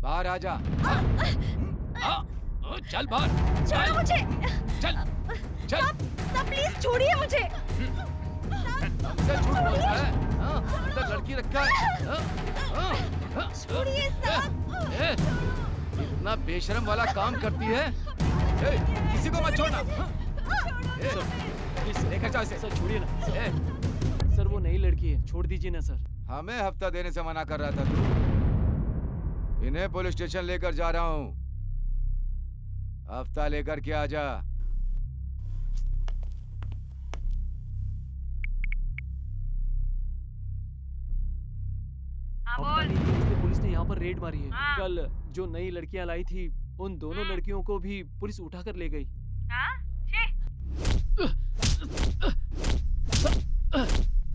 बाहर आ जा। चल बाहर। छोड़ो मुझे। चल चल। सब प्लीज छोड़िए मुझे। हमसे झूठ बोलता है। अंदर लड़की रखा है। छोड़िए सब। इतना बेशरम वाला काम करती है। किसी को मत छोड़ना। लेकर जाओ इसे। सर छोड़िए ना। सर वो नई लड़की है, छोड़ दीजिए ना सर। हमें हफ्ता देने से मना कर रहा था तू। इन्हें पुलिस स्टेशन लेकर जा रहा हूँ। हफ्ता लेकर के आजा। हफ्ता नहीं थी, इसलिए पुलिस ने यहाँ पर रेड मारी है। कल जो नई लड़कियाँ लाई थी, उन दोनों लड़कियों को भी पुलिस उठा कर ले गई।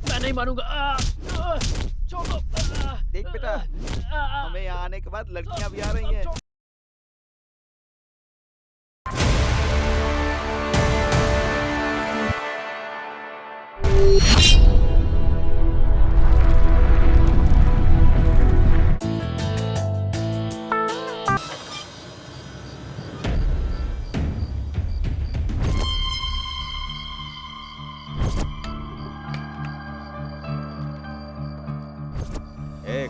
मैं नहीं मानूंगा। छोड़ो। देख बेटा, हमें यहाँ आने के बाद लड़कियाँ भी आ रही हैं।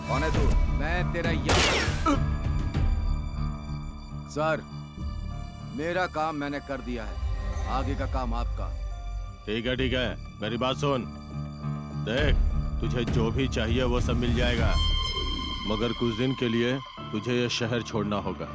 कौन है तू? मैं तेरा यार। सर, मेरा काम मैंने कर दिया है। आगे का काम आपका। ठीक है, मेरी बात सुन। देख, तुझे जो भी चाहिए वो सब मिल जाएगा, मगर कुछ दिन के लिए तुझे ये शहर छोड़ना होगा।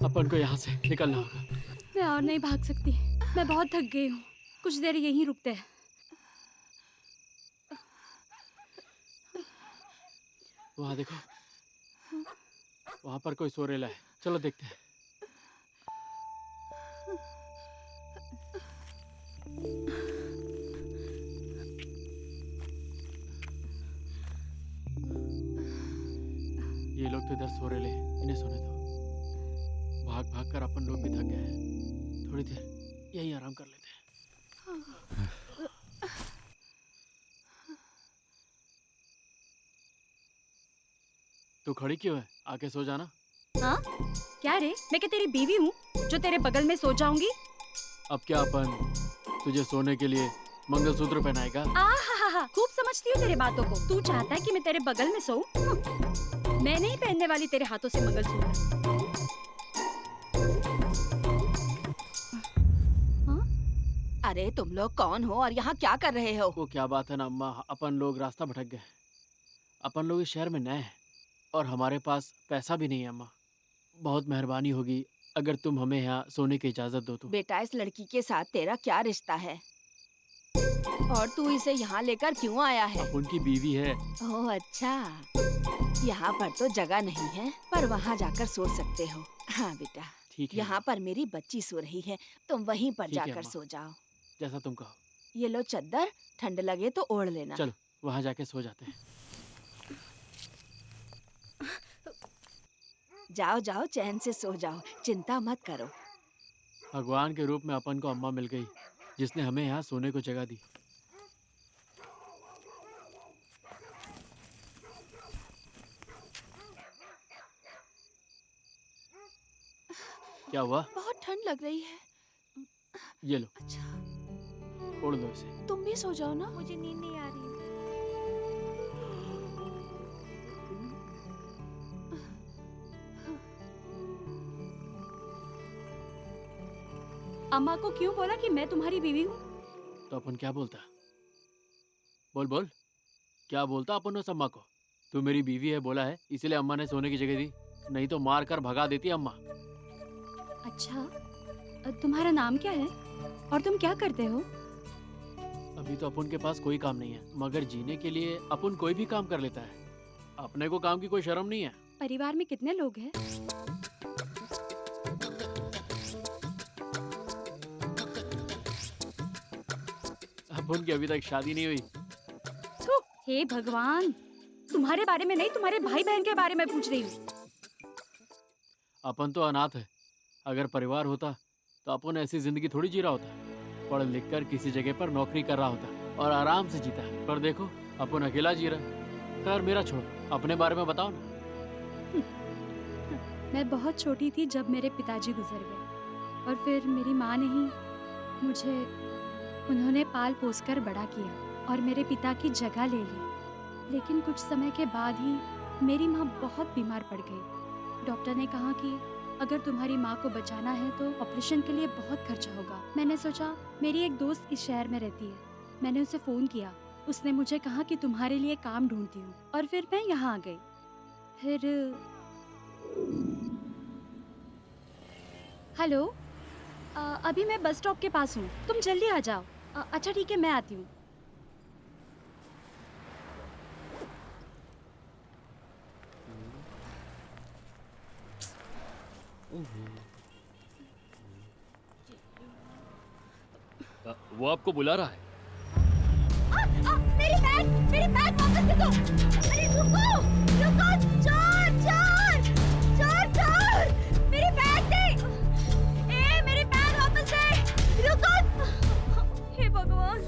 अपन को यहाँ से निकलना होगा। मैं और नहीं भाग सकती। मैं बहुत थक गई हूँ। कुछ देर यहीं रुकते हैं। वहाँ देखो, वहाँ पर कोई सो रेला है। चलो देखते हैं। ये लोग तो इधर सो रेले हैं, इन्हें सोने दो। भाग भाग कर अपन लोग भी थक गए हैं। थोड़ी देर यहीं आराम कर लेते हैं। तू खड़ी क्यों है? आके सो जाना। हाँ? क्या रे? मैं क्या तेरी बीवी हूँ जो तेरे बगल में सो जाऊंगी? अब क्या अपन तुझे सोने के लिए मंगलसूत्र पहनाएगा? आहा, खूब समझती हूँ तेरे बातों को। तू चाहता है कि मैं तेरे बगल में सोऊं? मैं नहीं पहनने वाली तेरे हाथों से मंगलसूत्र। अरे तुम लोग कौन हो और यहाँ क्या कर रहे हो? वो क्या बात है ना अम्मा, अपन लोग रास्ता भटक गए। अपन लोग इस शहर में नए हैं और हमारे पास पैसा भी नहीं है अम्मा। बहुत मेहरबानी होगी अगर तुम हमें यहाँ सोने की इजाजत दो तो। बेटा, इस लड़की के साथ तेरा क्या रिश्ता है और तू इसे यहाँ लेकर क्यों आया है? अब उनकी बीवी है। ओह अच्छा, यहाँ पर तो जगह नहीं है, पर वहाँ जाकर सो सकते हो। हाँ बेटा, ठीक है। यहाँ पर मेरी बच्ची सो रही है, तुम वहीं पर ठीक है जाकर अम्मा। सो जाओ। जैसा तुम कहो। ये लो चद्दर, ठंड लगे तो ओढ़ लेना। चलो वहाँ जाके सो जाते हैं। जाओ जाओ, चैन से सो जाओ, चिंता मत करो। भगवान के रूप में अपन को अम्मा मिल गई, जिसने हमें यहाँ सोने को जगह दी। क्या हुआ? बहुत ठंड लग रही है। ये लो, अच्छा, ओढ़ लो इसे। तुम भी सो जाओ ना। मुझे नींद नहीं आ रही। अम्मा को क्यों बोला कि मैं तुम्हारी बीवी हूँ? तो अपन क्या बोलता? बोल बोल, क्या बोलता अपन उस अम्मा को? तू मेरी बीवी है बोला है, इसीलिए अम्मा ने सोने की जगह दी, नहीं तो मार कर भगा देती अम्मा। अच्छा, तुम्हारा नाम क्या है और तुम क्या करते हो? अभी तो अपन के पास कोई काम नहीं है, मगर जीने के लिए अपन कोई भी काम कर लेता है। अपने को काम की कोई शर्म नहीं है। परिवार में कितने लोग हैं? अपन की अभी तक शादी नहीं हुई। थू, हे भगवान, तुम्हारे बारे में नहीं, तुम्हारे भाई बहन के बारे में पूछ रही हूँ। अपन तो अनाथ है। अगर परिवार होता तो अपन ऐसी जिंदगी थोड़ी जी रहा होता। पढ़ लिख कर किसी जगह पर नौकरी कर रहा होता और आराम से जीता। पर देखो अपन अकेला जी रहा। खैर मेरा छोड़, अपने बारे में बताओ ना। मैं बहुत छोटी थी जब मेरे पिताजी गुजर गए और फिर मेरी माँ ने ही मुझे, उन्होंने पाल पोस कर बड़ा किया और मेरे पिता की जगह ले ली। लेकिन कुछ समय के बाद ही मेरी माँ बहुत बीमार पड़ गई। डॉक्टर ने कहा कि अगर तुम्हारी माँ को बचाना है तो ऑपरेशन के लिए बहुत खर्चा होगा। मैंने सोचा, मेरी एक दोस्त इस शहर में रहती है, मैंने उसे फोन किया। उसने मुझे कहा कि तुम्हारे लिए काम ढूंढती हूँ और फिर मैं यहाँ आ गई। फिर हेलो, अभी मैं बस स्टॉप के पास हूँ, तुम जल्दी आ जाओ। अच्छा ठीक है, मैं आती हूँ। वो आपको बुला रहा है। मेरी बैग वापस दे दो। अरे रुको, रुको, चोर, चोर, चोर, चोर, मेरी बैग दे। ए, मेरी बैग वापस दे, रुको। हे भगवान।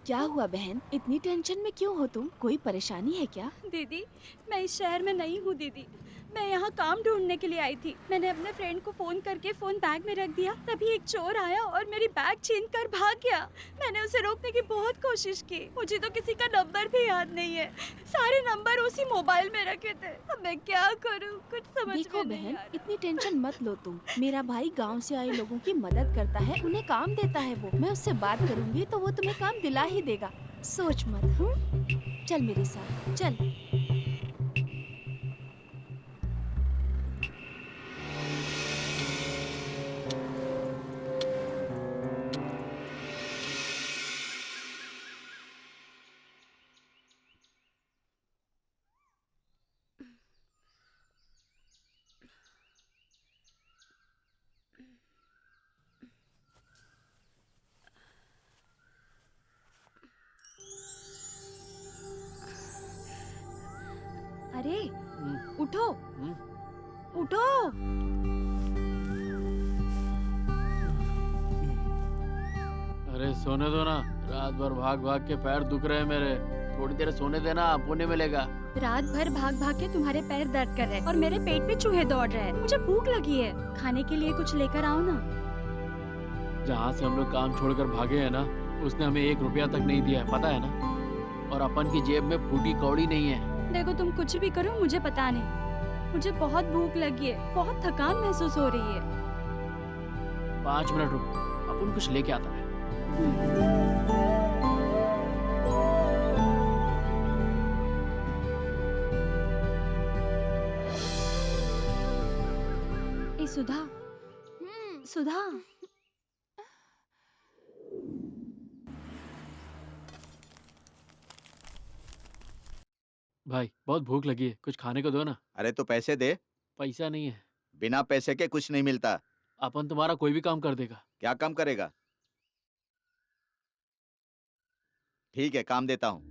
क्या हुआ बहन, इतनी टेंशन में क्यों हो तुम? कोई परेशानी है क्या? दीदी, मैं इस शहर में नई हूँ दीदी। मैं यहाँ काम ढूंढने के लिए आई थी। मैंने अपने फ्रेंड को फोन करके फोन बैग में रख दिया। तभी एक चोर आया और मेरी बैग छीन कर भाग गया। मैंने उसे रोकने की बहुत कोशिश की। मुझे तो किसी का नंबर भी याद नहीं है। सारे नंबर उसी मोबाइल में रखे थे। अब मैं क्या करूँ, कुछ समझ देखो में नहीं बहन, आ रहा। इतनी टेंशन मत लो तुम। मेरा भाई गांव से आए लोगों की मदद करता है, उन्हें काम देता है वो। मैं उससे बात करूंगी तो वो तुम्हें काम दिला ही देगा। सोच मत। चल मेरे साथ, चल। अरे हम्म, उठो, हम्म। उठो। अरे सोने दो ना, रात भर भाग भाग के पैर दुख रहे हैं मेरे। थोड़ी देर सोने देना, पुण्य मिलेगा। रात भर भाग भाग के तुम्हारे पैर दर्द कर रहे हैं और मेरे पेट में चूहे दौड़ रहे हैं। मुझे भूख लगी है, खाने के लिए कुछ लेकर आओ ना। जहाँ से हम लोग काम छोड़कर भागे हैं ना, उसने हमें 1 रुपया तक नहीं दिया है, पता है ना। और अपन की जेब में फूटी कौड़ी नहीं है। देखो, तुम कुछ भी करो, मुझे पता नहीं। मुझे बहुत भूख लगी है, बहुत थकान महसूस हो रही है। 5 मिनट रुको, अपन कुछ लेके आता है। ए सुधा, सुधा। भाई बहुत भूख लगी है, कुछ खाने को दो ना। अरे तो पैसे दे। पैसा नहीं है। बिना पैसे के कुछ नहीं मिलता। अपन तुम्हारा कोई भी काम कर देगा। क्या काम करेगा? ठीक है, काम देता हूँ।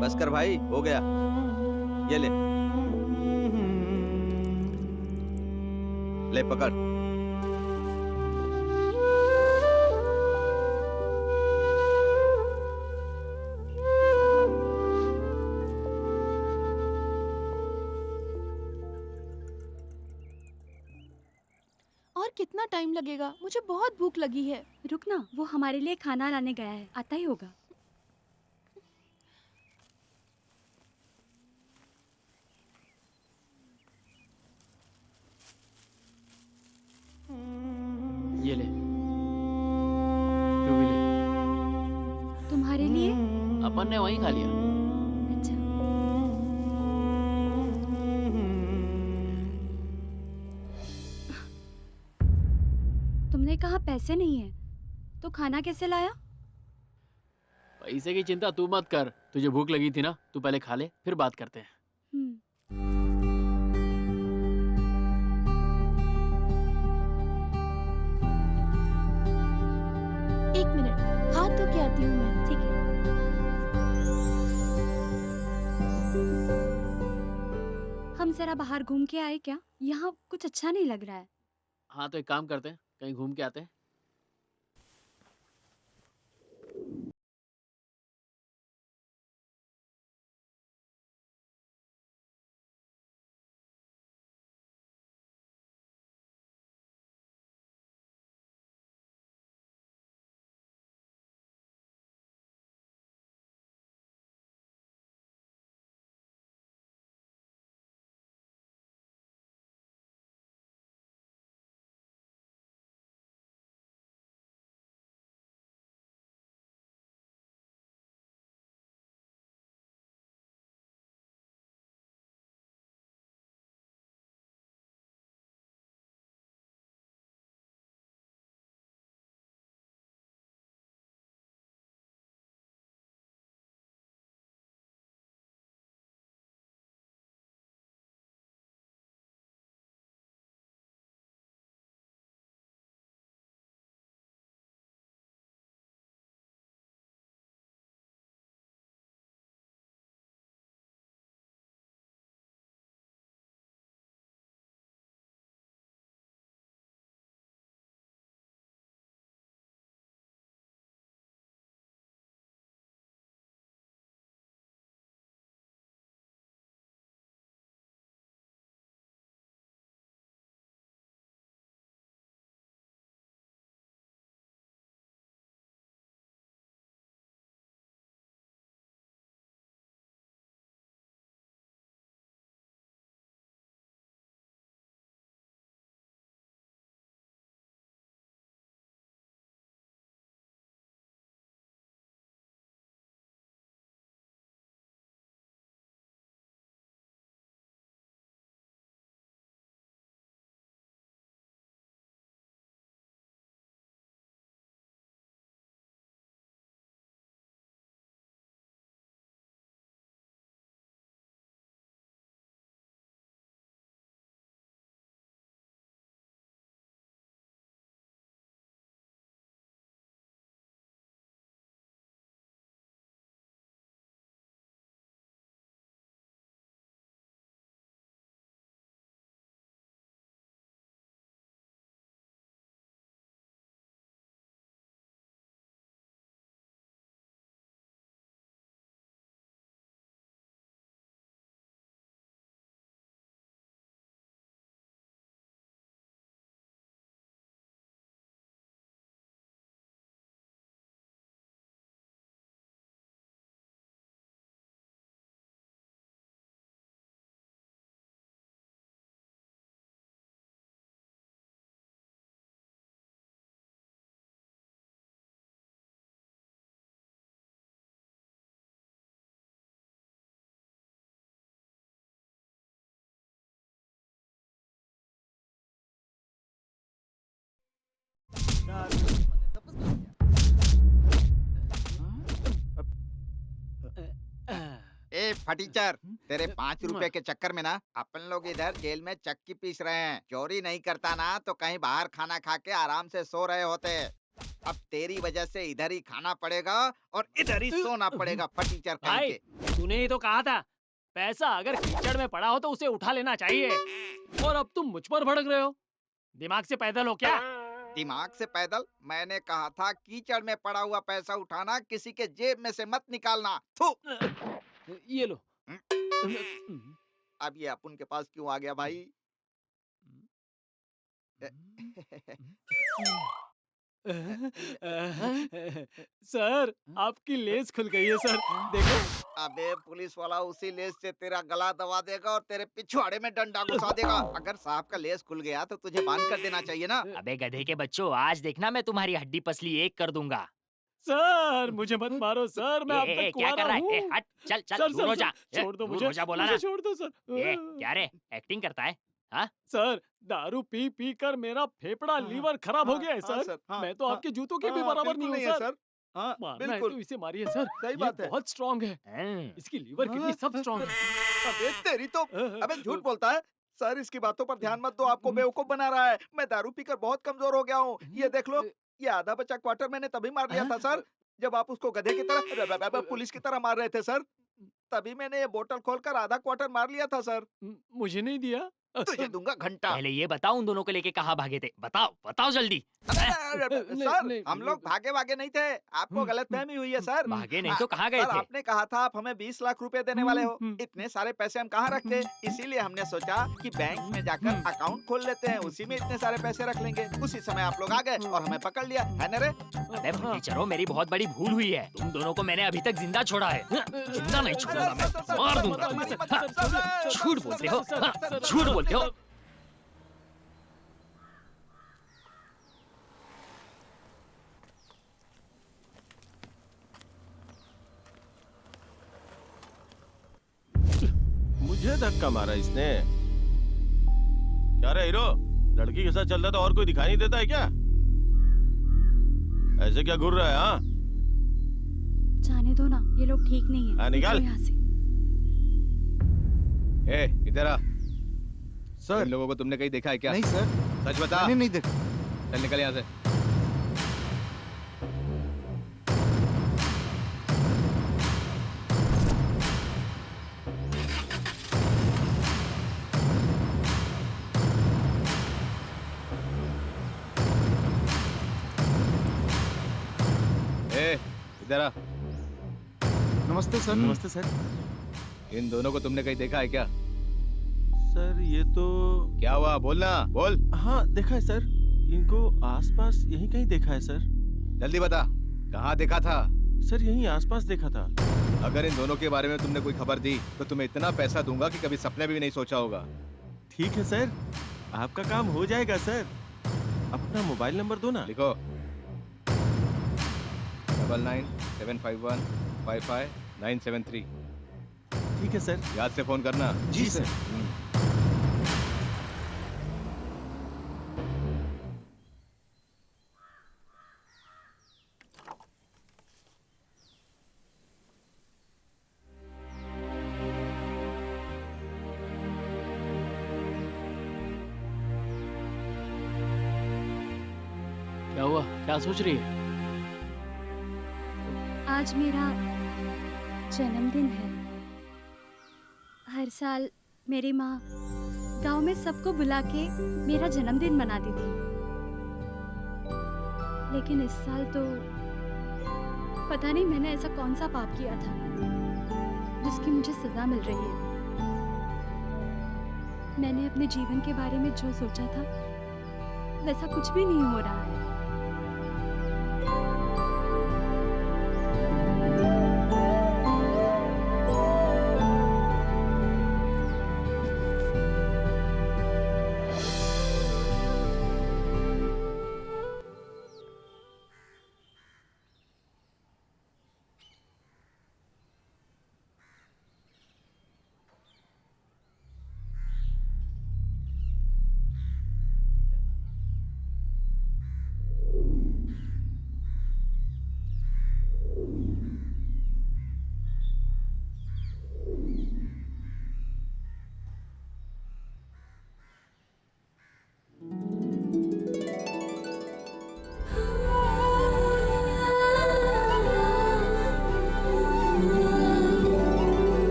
बस कर भाई, हो गया। ये ले, ले पकड़। यार कितना टाइम लगेगा, मुझे बहुत भूख लगी है। रुक ना, वो हमारे लिए खाना लाने गया है, आता ही होगा। ये ले, तू भी ले। तुम्हारे लिए? अपन ने वहीं खा लिया। अच्छा। तुमने कहा पैसे नहीं है, तो खाना कैसे लाया? पैसे की चिंता तू मत कर, तुझे भूख लगी थी ना, तू पहले खा ले, फिर बात करते हैं। हम्म। एक मिनट, हाथ धो के आती हूँ मैं। ठीक है। हम जरा बाहर घूम के आए क्या? यहाँ कुछ अच्छा नहीं लग रहा है। हाँ तो एक काम करते हैं, कहीं घूम के आते हैं। ए फटीचर, तेरे 5 रुपए के चक्कर में ना अपन लोग इधर जेल में चक्की पीस रहे हैं। चोरी नहीं करता ना तो कहीं बाहर खाना खा के आराम से सो रहे होते। अब तेरी वजह से इधर ही खाना पड़ेगा और इधर ही सोना पड़ेगा फटीचर कहीं भाई के। तूने ही तो कहा था पैसा अगर कीचड़ में पड़ा हो तो उसे उठा लेना चाहिए, और अब तुम मुझ पर भड़क रहे हो। दिमाग से पैदल हो क्या? दिमाग से पैदल? मैंने कहा था कीचड़ में पड़ा हुआ पैसा उठाना किसी के जेब में से मत निकालना। थू। ये लो। अब ये अपन के पास क्यों आ गया भाई? सर आपकी लेस खुल गई है सर, देखो। अबे पुलिस वाला उसी लेस से तेरा गला दबा देगा और तेरे पिछवाड़े में डंडा घुसा देगा। अगर साहब का लेस खुल गया तो तुझे बांध कर देना चाहिए ना। अबे गधे के बच्चों, आज देखना मैं तुम्हारी हड्डी पसली एक कर दूंगा। सर मुझे मत मारो सर, मैं अब तक क्या कुंवारा कर रहा है? हूँ। हट, चल चल, सर, दूर हो सर, जा। छोड़ दो दूर मुझे, हो जा, बोला मुझे ना। छोड़ दो सर। क्या रे, एक्टिंग करता है? सर दारू पी पी कर मेरा फेफड़ा लीवर खराब हो गया है सर। मैं तो आपके जूतों के भी बराबर नहीं हूँ सर। हाँ, मारना है बिल्कुल तो इसे मारिए सर, सही ये बात है। बहुत स्ट्रांग है, इसकी लीवर किडनी सब स्ट्रांग है। अबे तेरी तो, अबे झूठ बोलता है सर। इसकी बातों पर ध्यान मत दो, आपको बेवकूफ बना रहा है। मैं दारू पीकर बहुत कमजोर हो गया हूँ। ये देख लो, ये आधा बचा क्वार्टर मैंने तभी मार लिया था सर, जब आप उसको गधे की तरह पुलिस की तरह मार रहे थे सर। तभी मैंने ये बोतल खोलकर आधा क्वार्टर मार लिया था सर। मुझे नहीं दिया। तुझे दूंगा घंटा। पहले ये बताओ, उन दोनों को लेके कहाँ भागे थे? बताओ बताओ जल्दी। सर हम लोग भागे भागे नहीं थे, आपको गलतफहमी हुई है सर। भागे नहीं तो कहाँ गए सर थे? आपने कहा था आप हमें 20 लाख रुपए देने वाले हो। इतने सारे पैसे हम कहाँ रखते, इसीलिए हमने सोचा कि बैंक में जाकर अकाउंट खोल लेते हैं, उसी में इतने सारे पैसे रख लेंगे। उसी समय आप लोग आ गए और हमें पकड़ लिया, है ना रे? अबे फटीचरों, मेरी बहुत बड़ी भूल हुई है। तुम दोनों को मैंने अभी तक जिंदा छोड़ा है, जिंदा नहीं छोड़ूंगा मैं, मार दूंगा। झूठ बोलते हो, झूठ बोलते हो। मुझे धक्का मारा इसने। क्या रे हीरो, लड़की के साथ चल रहा था और कोई दिखाई नहीं देता है क्या? ऐसे क्या घूर रहा है? हाँ जाने दो ना, ये लोग ठीक नहीं है। हाँ, निकाल। निकलो यहाँ से। ए इधर आ। सर इन लोगों को तुमने कहीं देखा है क्या? नहीं सर, सच बता। मैंने नहीं देखा। चल निकल यहाँ से। ए इधर आ। नमस्ते सर। नमस्ते सर। इन दोनों को तुमने कहीं देखा है क्या? सर ये तो, क्या हुआ, बोलना, बोल। हाँ देखा है सर, इनको आसपास यहीं कहीं देखा है सर। जल्दी बता, कहाँ देखा था? सर यहीं आसपास देखा था। अगर इन दोनों के बारे में तुमने कोई खबर दी तो तुम्हें इतना पैसा दूंगा कि कभी सपने में भी नहीं सोचा होगा। ठीक है सर, आपका काम हो जाएगा सर। अपना मोबाइल नंबर दो ना। लिखो 9975155973। ठीक है सर। याद से फोन करना। जी सर। क्या हुआ, क्या सोच रही है? आज मेरा जन्मदिन है। हर साल मेरी माँ गांव में सबको बुला के मेरा जन्मदिन मनाती थी, लेकिन इस साल तो पता नहीं मैंने ऐसा कौन सा पाप किया था जिसकी मुझे सजा मिल रही है। मैंने अपने जीवन के बारे में जो सोचा था वैसा कुछ भी नहीं हो रहा है।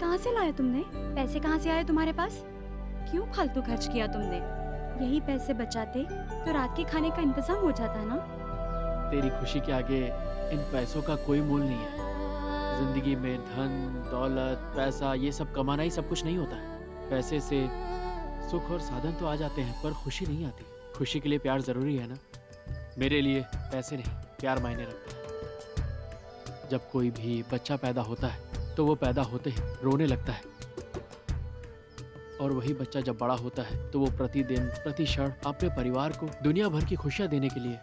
कहाँ से लाया तुमने? पैसे कहाँ से आए तुम्हारे पास? क्यों फालतू खर्च किया तुमने? यही पैसे बचाते तो रात के खाने का इंतजाम हो जाता ना। तेरी खुशी के आगे इन पैसों का कोई मोल नहीं है। जिंदगी में धन दौलत पैसा ये सब कमाना ही सब कुछ नहीं होता है। पैसे से सुख और साधन तो आ जाते हैं पर खुशी नहीं आती। खुशी के लिए प्यार जरूरी है ना। मेरे लिए पैसे नहीं प्यार मायने रखता है। जब कोई भी बच्चा पैदा होता है तो वो पैदा होते ही रोने लगता है, और वही बच्चा जब बड़ा होता है तो वो प्रतिदिन प्रति क्षण अपने परिवार को दुनिया भर की खुशियां देने के लिए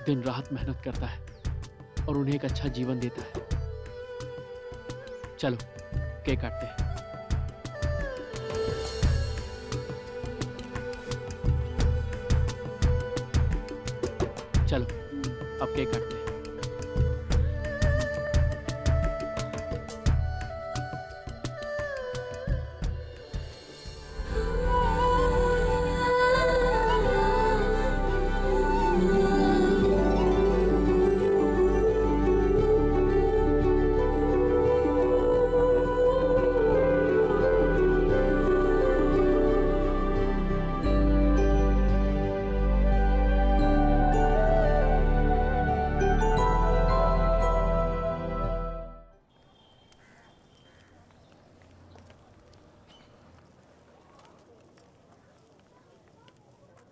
दिन रात मेहनत करता है और उन्हें एक अच्छा जीवन देता है। चलो केक काटते हैं। चलो अब केक काटते हैं।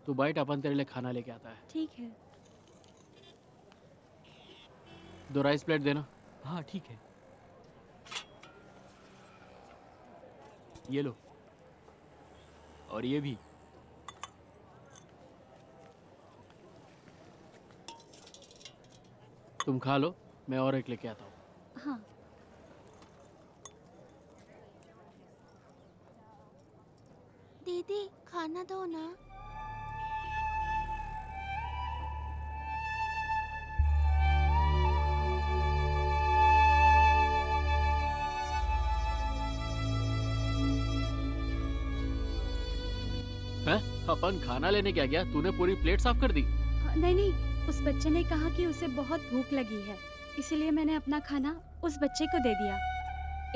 तू बैठ, अपन तेरे लिए खाना लेके आता है। ठीक है। 2 राइस प्लेट देना। हाँ ठीक है। ये लो, और ये भी। तुम खा लो, मैं और एक लेके आता हूँ। हाँ। दीदी खाना दो ना। हैं? अपन खाना लेने क्या गया? तूने पूरी प्लेट साफ कर दी? नहीं नहीं, उस बच्चे ने कहा कि उसे बहुत भूख लगी है, इसीलिए मैंने अपना खाना उस बच्चे को दे दिया।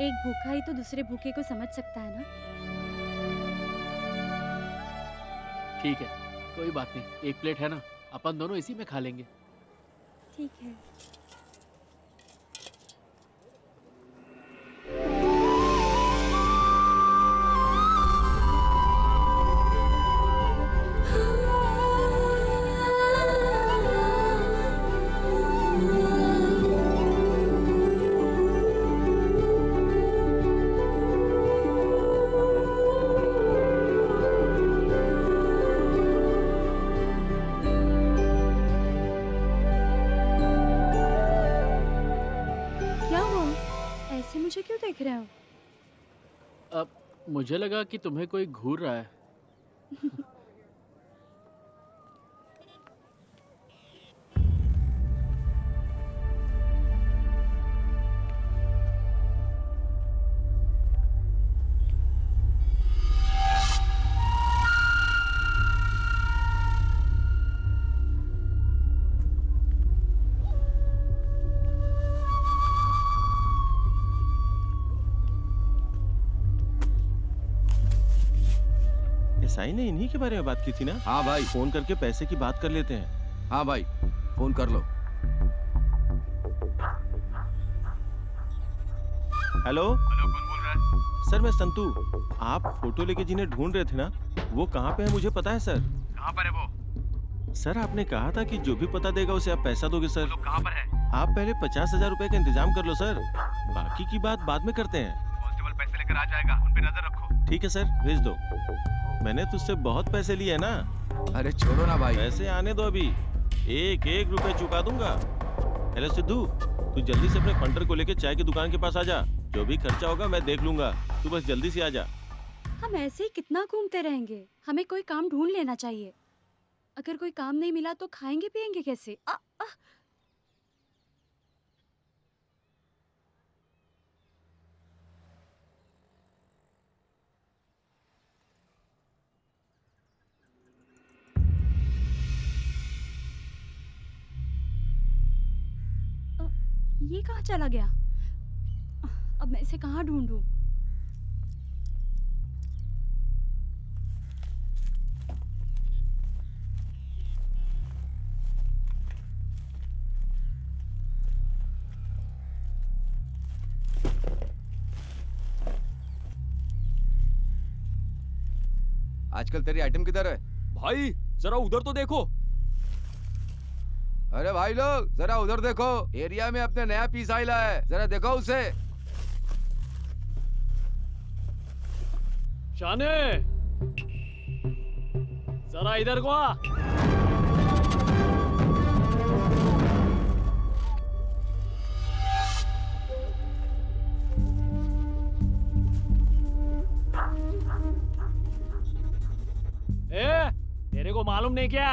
एक भूखा ही तो दूसरे भूखे को समझ सकता है ना। ठीक है, कोई बात नहीं। एक प्लेट है ना, अपन दोनों इसी में खा लेंगे। ठीक है। मुझे क्यों देख रहे हो? अब मुझे लगा कि तुम्हें कोई घूर रहा है। साई ने इन्हीं के बारे में बात की थी ना? हाँ भाई। फोन करके पैसे की बात कर लेते हैं। हाँ भाई, फोन कर लो। हेलो। हेलो, कौन बोल रहा है? सर मैं संतू। आप फोटो लेके जिन्हें ढूंढ रहे थे ना, वो कहाँ पे है मुझे पता है सर। कहाँ पर है वो? सर आपने कहा था कि जो भी पता देगा उसे आप पैसा दोगे सर। लोग कहाँ पर है? आप पहले 50,000 रुपए का इंतजाम कर लो सर, बाकी की बात बाद में करते हैं। कांस्टेबल पैसे लेकर आ जाएगा, उन पे नजर रखो। ठीक है सर, भेज दो। मैंने तुझसे बहुत पैसे लिए ना। अरे छोड़ो ना भाई। पैसे आने दो, अभी एक एक रुपए चुका दूंगा। हेलो सिद्धू, तू जल्दी से अपने फंडर को लेके चाय की दुकान के पास आ जा। जो भी खर्चा होगा मैं देख लूंगा, तू बस जल्दी से आ जा। हम ऐसे ही कितना घूमते रहेंगे? हमें कोई काम ढूंढ लेना चाहिए। अगर कोई काम नहीं मिला तो खाएंगे पिएंगे कैसे? ये कहाँ चला गया? अब मैं इसे कहाँ ढूंढूं? आजकल तेरी आइटम किधर है? भाई जरा उधर तो देखो। अरे भाई लोग जरा उधर देखो, एरिया में अपने नया पीस आइला है, जरा देखो उसे। शाने, जरा इधर को आ। तेरे को मालूम नहीं क्या,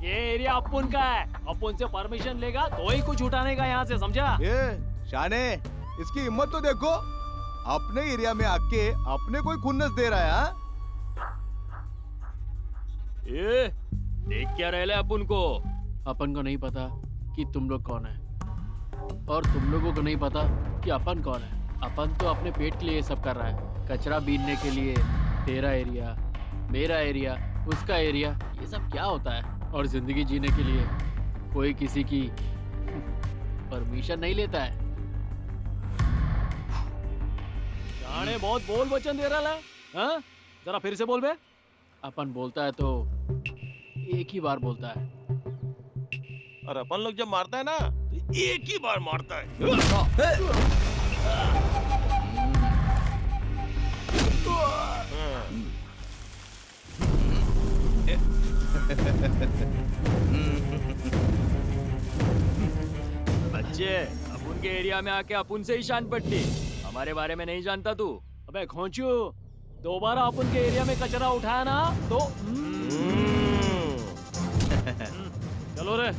ये एरिया अपुन का है। अपुन से परमिशन लेगा तो ही कुछ उठाने का यहाँ से, समझा? ये शाने, इसकी हिम्मत तो देखो, अपने एरिया में आके अपने कोई खुन्नस दे रहा है। हाँ? ए, देख क्या रहे अपुन को? अपन को नहीं पता कि तुम लोग कौन है, और तुम लोगों को नहीं पता कि अपन कौन है। अपन तो अपने पेट के लिए ये सब कर रहा है, कचरा बीनने के लिए। तेरा एरिया, मेरा एरिया, उसका एरिया, ये सब क्या होता है? और जिंदगी जीने के लिए कोई किसी की परमिशन नहीं लेता है। शाने बहुत बोल वचन दे रहा है, हाँ? जरा फिर से बोल बे। अपन बोलता है तो एक ही बार बोलता है, और अपन लोग जब मारता है ना तो एक ही बार मारता है। बच्चे, अपुन के एरिया में आके अपुन से ही शान पट्टी, हमारे बारे में नहीं जानता तू? अबे खोंचू, दोबारा अपन के एरिया में कचरा उठाया ना तो चलो रे।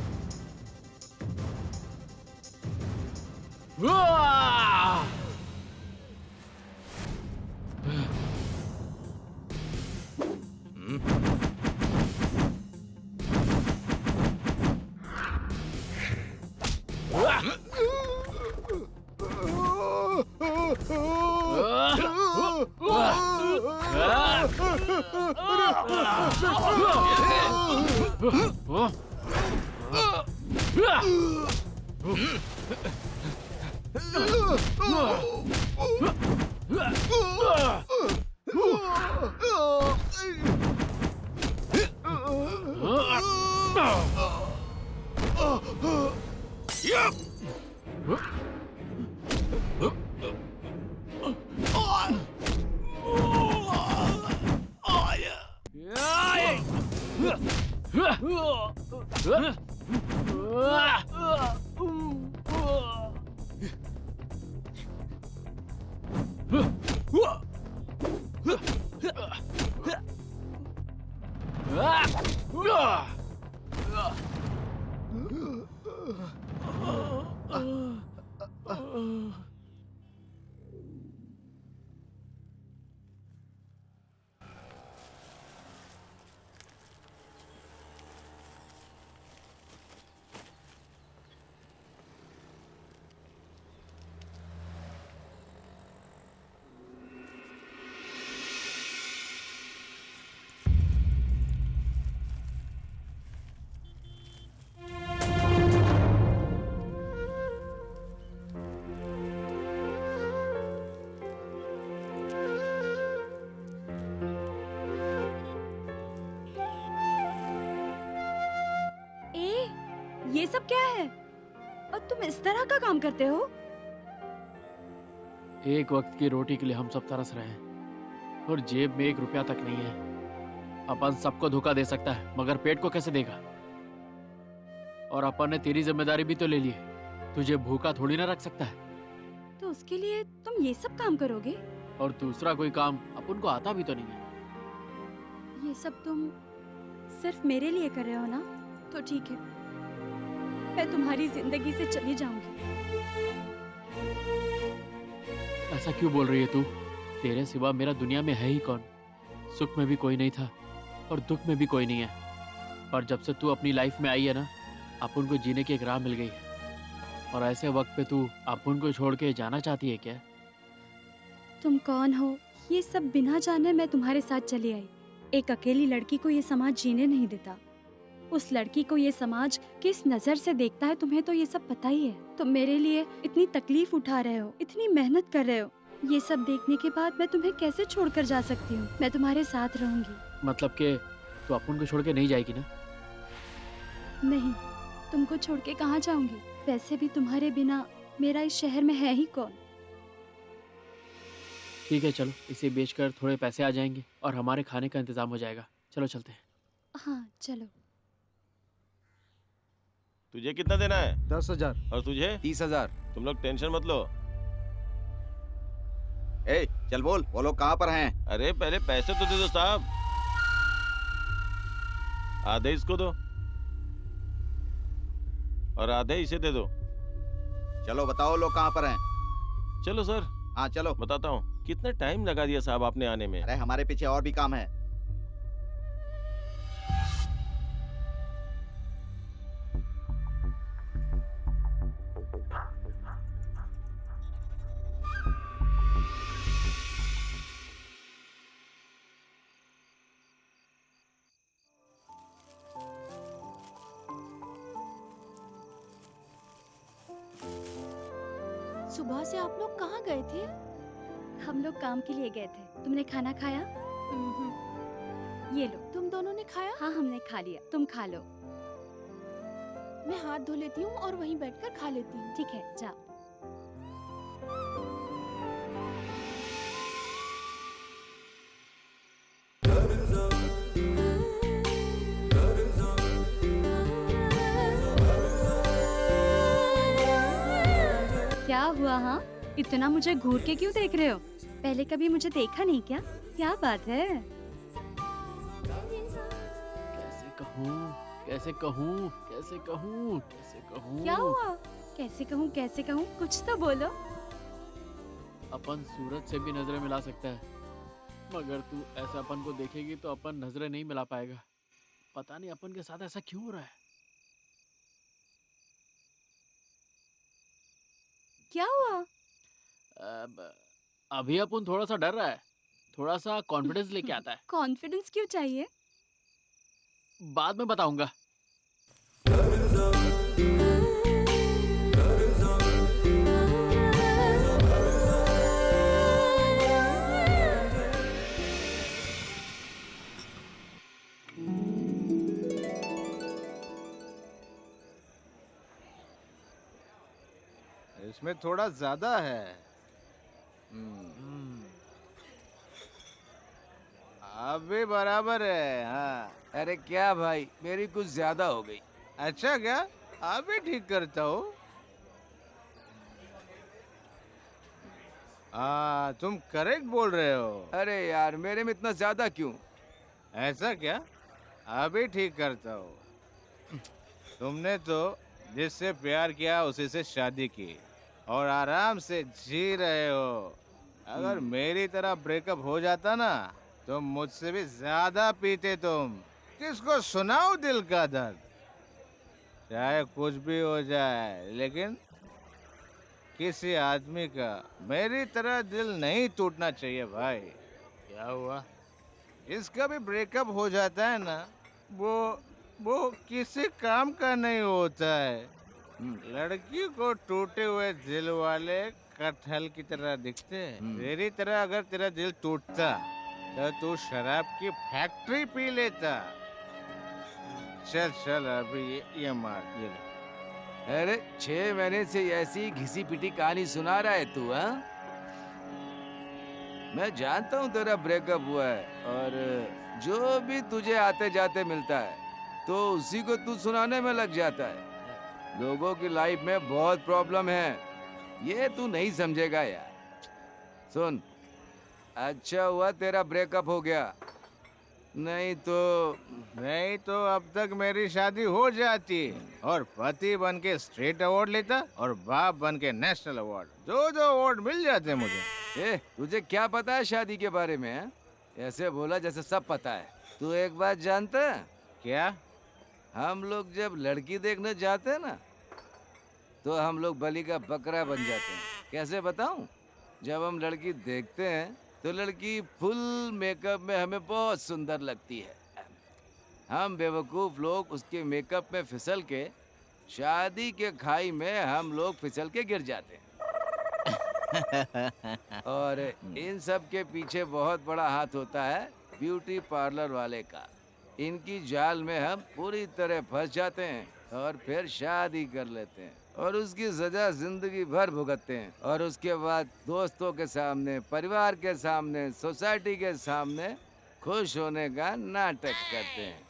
ये सब क्या है? और तुम इस तरह का काम करते हो? एक वक्त की रोटी के लिए हम सब तरस रहे हैं और जेब में 1 रुपया तक नहीं है। अपन सबको धोखा दे सकता है मगर पेट को कैसे देगा? और अपन ने तेरी जिम्मेदारी भी तो ले ली है, तुझे भूखा थोड़ी ना रख सकता है। तो उसके लिए तुम ये सब काम करोगे? और दूसरा कोई काम अपन को आता भी तो नहीं है। ये सब तुम सिर्फ मेरे लिए कर रहे हो ना? तो ठीक है, मैं तुम्हारी जिंदगी से चली जाऊंगी। ऐसा क्यों बोल रही है तू? तेरे सिवा मेरा दुनिया में है ही कौन? सुख में भी कोई नहीं था और दुख में भी कोई नहीं है, पर जब से तू अपनी लाइफ में आई है ना, अपन को जीने की एक राह मिल गई है। और ऐसे वक्त पे तू अपन को छोड़ के जाना चाहती है क्या? तुम कौन हो ये सब बिना जाने मैं तुम्हारे साथ चली आई। एक अकेली लड़की को ये समाज जीने नहीं देता। उस लड़की को ये समाज किस नजर से देखता है तुम्हें तो ये सब पता ही है। तुम मेरे लिए इतनी तकलीफ उठा रहे हो, इतनी मेहनत कर रहे हो, ये सब देखने के बाद मैं तुम्हें कैसे छोड़कर जा सकती हूँ? मैं तुम्हारे साथ रहूंगी। मतलब कि तू अपन को छोड़ के नहीं जाएगी ना? नहीं, तुमको छोड़ के कहाँ जाऊंगी? वैसे भी तुम्हारे बिना मेरा इस शहर में है ही कौन? ठीक है चलो, इसे बेचकर थोड़े पैसे आ जाएंगे और हमारे खाने का इंतजाम हो जाएगा। चलो चलते हैं। हाँ चलो। तुझे कितना देना है? 10,000। और तुझे? 30,000। तुम लोग टेंशन मत लो। ए चल बोल, वो लोग कहाँ पर हैं? अरे पहले पैसे तो दे दो साहब। आधे इसको दो और आधे इसे दे दो। चलो बताओ लोग कहाँ पर हैं? चलो सर, हाँ चलो। बताता हूँ। कितना टाइम लगा दिया साहब आपने आने में। अरे हमारे पीछे और भी काम है। सुबह से आप लोग कहाँ गए थे? हम लोग काम के लिए गए थे। तुमने खाना खाया? ये लो। तुम दोनों ने खाया? हाँ हमने खा लिया, तुम खा लो। मैं हाथ धो लेती हूँ और वहीं बैठकर खा लेती हूँ। ठीक है जाओ। क्या हुआ? हाँ, इतना मुझे घूर के क्यों देख रहे हो? पहले कभी मुझे देखा नहीं क्या? क्या बात है? कैसे कहूँ, कैसे कहूँ, कैसे कहूँ, कैसे कहूँ? क्या हुआ? कैसे कहूँ, कैसे कहूँ? कुछ तो बोलो। अपन सूरज से भी नजरें मिला सकता है, मगर तू ऐसा अपन को देखेगी तो अपन नजरें नहीं मिला पाएगा। पता नहीं अपन के साथ ऐसा क्यों हो रहा है। क्या हुआ? अभी अपन थोड़ा सा डर रहा है, थोड़ा सा कॉन्फिडेंस लेके आता है। कॉन्फिडेंस क्यों चाहिए? बाद में बताऊंगा। इसमें थोड़ा ज्यादा है। अभी बराबर है। हाँ। अरे क्या भाई, मेरी कुछ ज्यादा हो गई। अच्छा क्या? अभी ठीक करता हूँ। हाँ तुम करेक्ट बोल रहे हो। अरे यार, मेरे में इतना ज्यादा क्यों? ऐसा क्या? अभी ठीक करता हूँ। तुमने तो जिससे प्यार किया उसी से शादी की और आराम से जी रहे हो। अगर मेरी तरह ब्रेकअप हो जाता ना तो मुझसे भी ज्यादा पीते तुम। किसको सुनाओ दिल का दर्द? चाहे कुछ भी हो जाए, लेकिन किसी आदमी का मेरी तरह दिल नहीं टूटना चाहिए भाई। क्या हुआ? इसका भी ब्रेकअप हो जाता है ना, वो किसी काम का नहीं होता है। लड़की को टूटे हुए दिल वाले कटहल की तरह दिखते हैं। मेरी तरह अगर तेरा दिल टूटता तो तू शराब की फैक्ट्री पी लेता। चल चल अभी ये मार ये ले। अरे 6 महीने से ऐसी घिसी पिटी कहानी सुना रहा है तू? हाँ, मैं जानता हूँ तेरा ब्रेकअप हुआ है और जो भी तुझे आते जाते मिलता है तो उसी को तू सुनाने में लग जाता है। लोगों की लाइफ में बहुत प्रॉब्लम है, ये तू नहीं समझेगा यार। सुन, अच्छा हुआ तेरा ब्रेकअप हो गया, नहीं तो अब तक मेरी शादी हो जाती और पति बन के स्टेट अवार्ड लेता और बाप बन के नेशनल अवार्ड। दो अवार्ड मिल जाते मुझे। तुझे क्या पता है शादी के बारे में? है? ऐसे बोला जैसे सब पता है। तू एक बात जानता है क्या? हम लोग जब लड़की देखने जाते हैं ना तो हम लोग बलि का बकरा बन जाते हैं। कैसे बताऊं? जब हम लड़की देखते हैं तो लड़की फुल मेकअप में हमें बहुत सुंदर लगती है। हम बेवकूफ लोग उसके मेकअप में फिसल के शादी के खाई में हम लोग फिसल के गिर जाते हैं। और इन सब के पीछे बहुत बड़ा हाथ होता है ब्यूटी पार्लर वाले का। इनकी जाल में हम पूरी तरह फंस जाते हैं और फिर शादी कर लेते हैं और उसकी सजा जिंदगी भर भुगतते हैं और उसके बाद दोस्तों के सामने, परिवार के सामने, सोसाइटी के सामने खुश होने का नाटक करते हैं।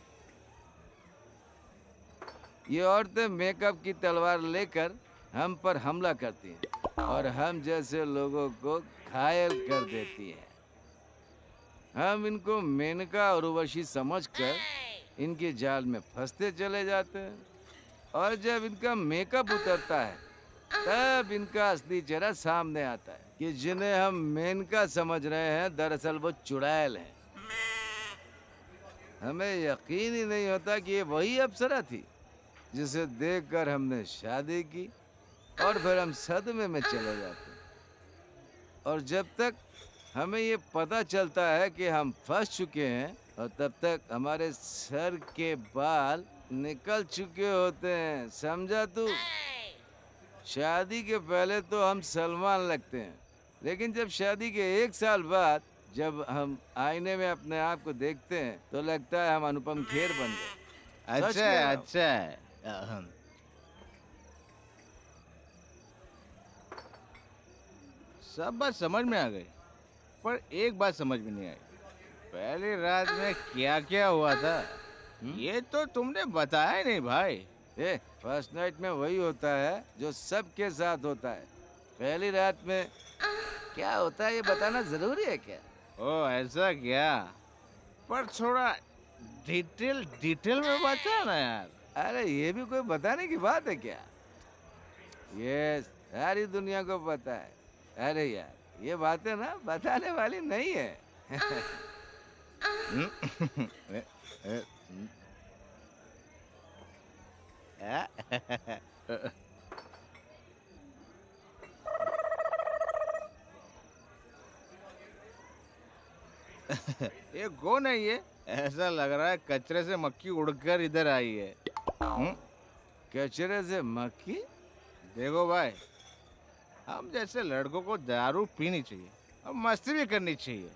ये औरतें मेकअप की तलवार लेकर हम पर हमला करती हैं और हम जैसे लोगों को घायल कर देती हैं। हम इनको मेनका और उर्वशी समझकर इनके जाल में फंसते चले जाते हैं और जब इनका मेकअप उतरता है तब इनका असली चेहरा सामने आता है कि जिन्हें हम मेनका समझ रहे हैं दरअसल वो चुड़ैल हैं। हमें यकीन ही नहीं होता कि ये वही अप्सरा थी जिसे देखकर हमने शादी की और फिर हम सदमे में चले जाते हैं। और जब तक हमें ये पता चलता है कि हम फंस चुके हैं और तब तक हमारे सर के बाल निकल चुके होते हैं, समझा तू? शादी के पहले तो हम सलमान लगते हैं, लेकिन जब शादी के 1 साल बाद जब हम आईने में अपने आप को देखते हैं तो लगता है हम अनुपम खेर बन गए। सच अच्छा कह रहा है, हूँ। अच्छा है। अहं। सब बात समझ में आ गई, पर एक बात समझ में नहीं आई। पहली रात में क्या क्या हुआ था ये तो तुमने बताया ही नहीं भाई। फर्स्ट नाइट में वही होता है जो सबके साथ होता है। पहली रात में क्या होता है ये बताना जरूरी है क्या? ओ ऐसा क्या? पर थोड़ा डिटेल में बता ना यार। अरे ये भी कोई बताने की बात है क्या? ये सारी दुनिया को पता है। अरे यार ये बातें ना बताने वाली नहीं है। ये कौन है ये? ऐसा लग रहा है कचरे से मक्खी उड़कर इधर आई है। कचरे से मक्खी? देखो भाई, हम जैसे लड़कों को दारू पीनी चाहिए और मस्ती भी करनी चाहिए,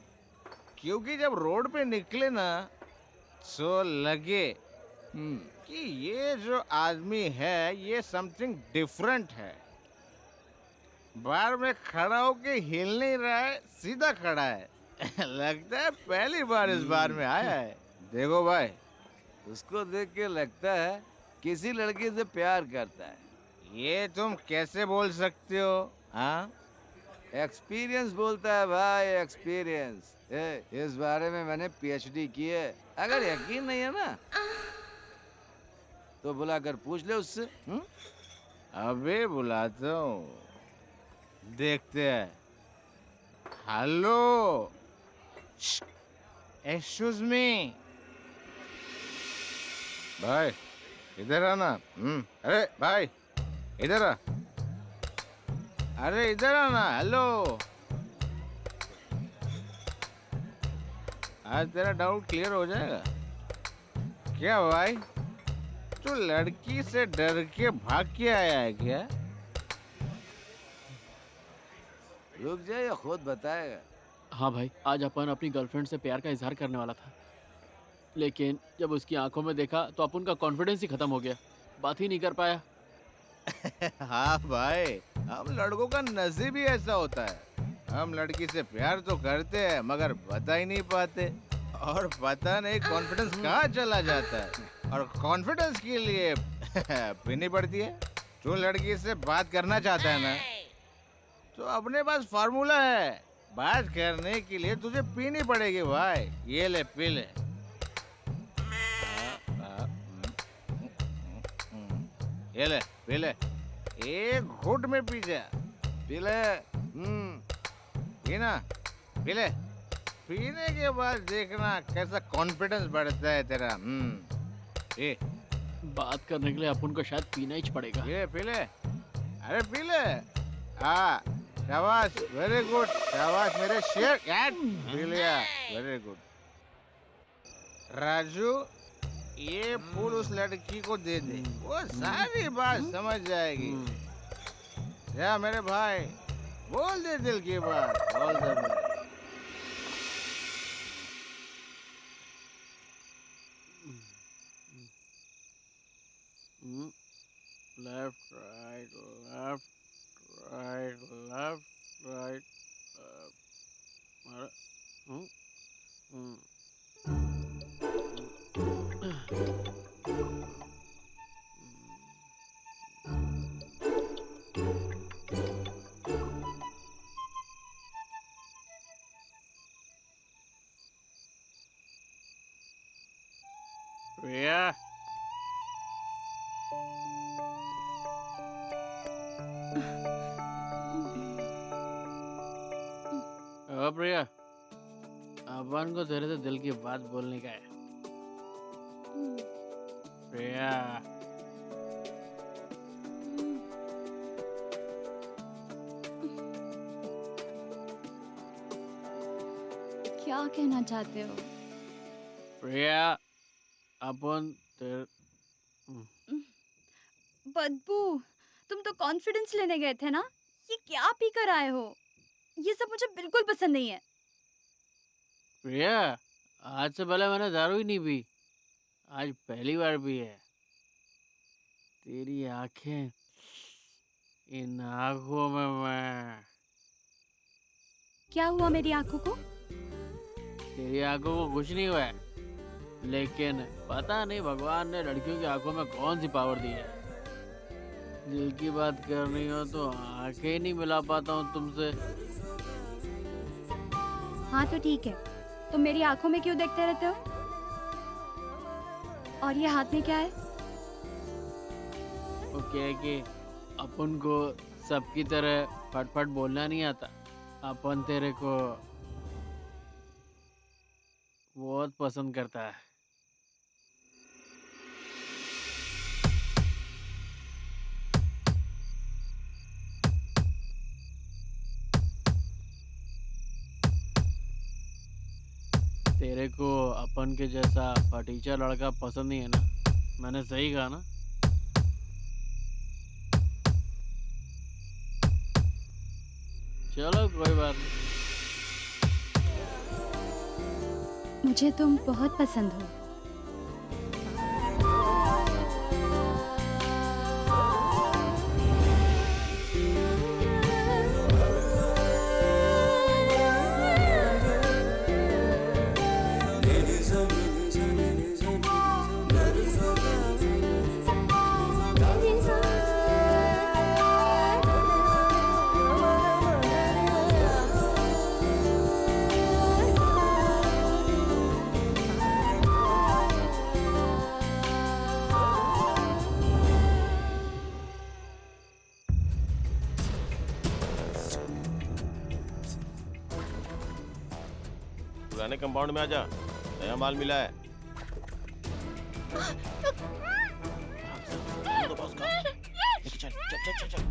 क्योंकि जब रोड पे निकले ना तो लगे कि ये जो आदमी है ये समथिंग डिफरेंट है। बार में खड़ा होके हिल नहीं रहा है, सीधा खड़ा है। लगता है पहली बार इस बार में आया है। देखो भाई, उसको देख के लगता है किसी लड़की से प्यार करता है। ये तुम कैसे बोल सकते हो? हाँ, एक्सपीरियंस बोलता है भाई, एक्सपीरियंस। इस बारे में मैंने पीएचडी की है। अगर यकीन नहीं है ना तो बुलाकर पूछ ले उससे। अबे बुलाता हूँ, देखते हैं। हेलो, एक्सक्यूज मी भाई, इधर आना। अरे भाई इधर आ। अरे इधर आना। हेलो, आज तेरा डाउट क्लियर हो जाएगा। क्या भाई, तू लड़की से डर के भाग के आया है क्या? रुक जाए या खुद बताएगा। हाँ भाई, आज अपन अपनी गर्लफ्रेंड से प्यार का इजहार करने वाला था, लेकिन जब उसकी आंखों में देखा तो अपन का कॉन्फिडेंस ही खत्म हो गया, बात ही नहीं कर पाया। हाँ भाई, हम लड़कों का नसीब ही ऐसा होता है। हम लड़की से प्यार तो करते हैं मगर बता ही नहीं पाते, और पता नहीं कॉन्फिडेंस कहाँ चला जाता है, और कॉन्फिडेंस के लिए पीनी पड़ती है। तू लड़की से बात करना चाहता है ना, तो अपने पास फार्मूला है। बात करने के लिए तुझे पीनी पड़ेगी भाई। ये ले, पी ले। ये ले, पी ले। एक घुट में पी जा। पी ले। पीना, पी ले। पीने के बाद देखना कैसा कॉन्फिडेंस बढ़ता है तेरा। ये बात करने के लिए अपन को शायद पीना ही पड़ेगा। ये पी ले। अरे पी ले। हाँ, शाबाश, वेरी गुड, शाबाश मेरे शेर। पी लिया, वेरी गुड। राजू, ये फूल उस लड़की को दे दे, वो सारी बात समझ जाएगी। या मेरे भाई, बोल दे दिल की बात, बोल दे। Left right left right left right Priya ओ प्रिया, अपन को तेरे से दिल की बात बोलने का है। प्रिया, क्या कहना चाहते हो? प्रिया, अपन तेरे बदबू, तुम तो कॉन्फिडेंस लेने गए थे ना? ये क्या पी कर आए हो? ये सब मुझे बिल्कुल पसंद नहीं है। प्रिया, आज से पहले मैंने दारू ही नहीं पी, आज पहली बार पी है। तेरी आंखें, इन आंखों में मैं। क्या हुआ मेरी आंखों को? तेरी आंखों को कुछ नहीं हुआ है, लेकिन पता नहीं भगवान ने लड़कियों की आंखों में कौन सी पावर दी है। दिल की बात करनी हो तो आंखें ही नहीं मिला पाता हूँ तुमसे। हाँ तो ठीक है, तुम मेरी आंखों में क्यों देखते रहते हो? और ये हाथ में क्या है? वो क्या है कि अपन को सबकी तरह फटफट बोलना नहीं आता। अपन तेरे को बहुत पसंद करता है। तेरे को अपन के जैसा फटीचा लड़का पसंद नहीं है ना? मैंने सही कहा ना? चलो कोई बात नहीं। मुझे तुम बहुत पसंद हो। पुराने कंपाउंड में आजा, नया माल मिला है। चल चल चल चल।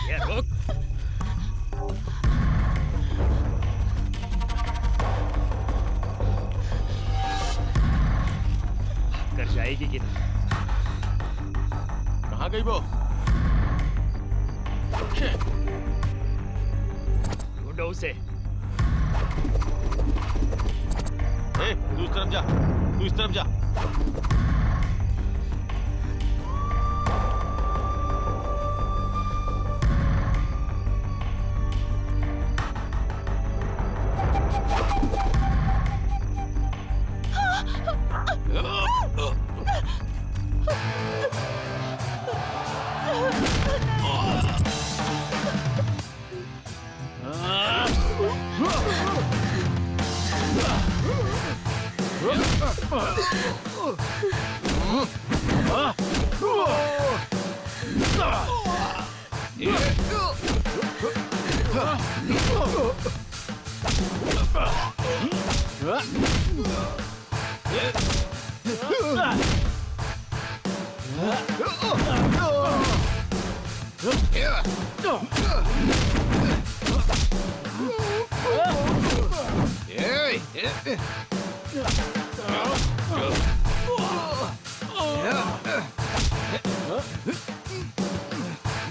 ये रुक। कर जाएगी कि नहीं? कहाँ गई वो? ढूंढो उसे। तू इस तरफ जा, तू इस तरफ जा।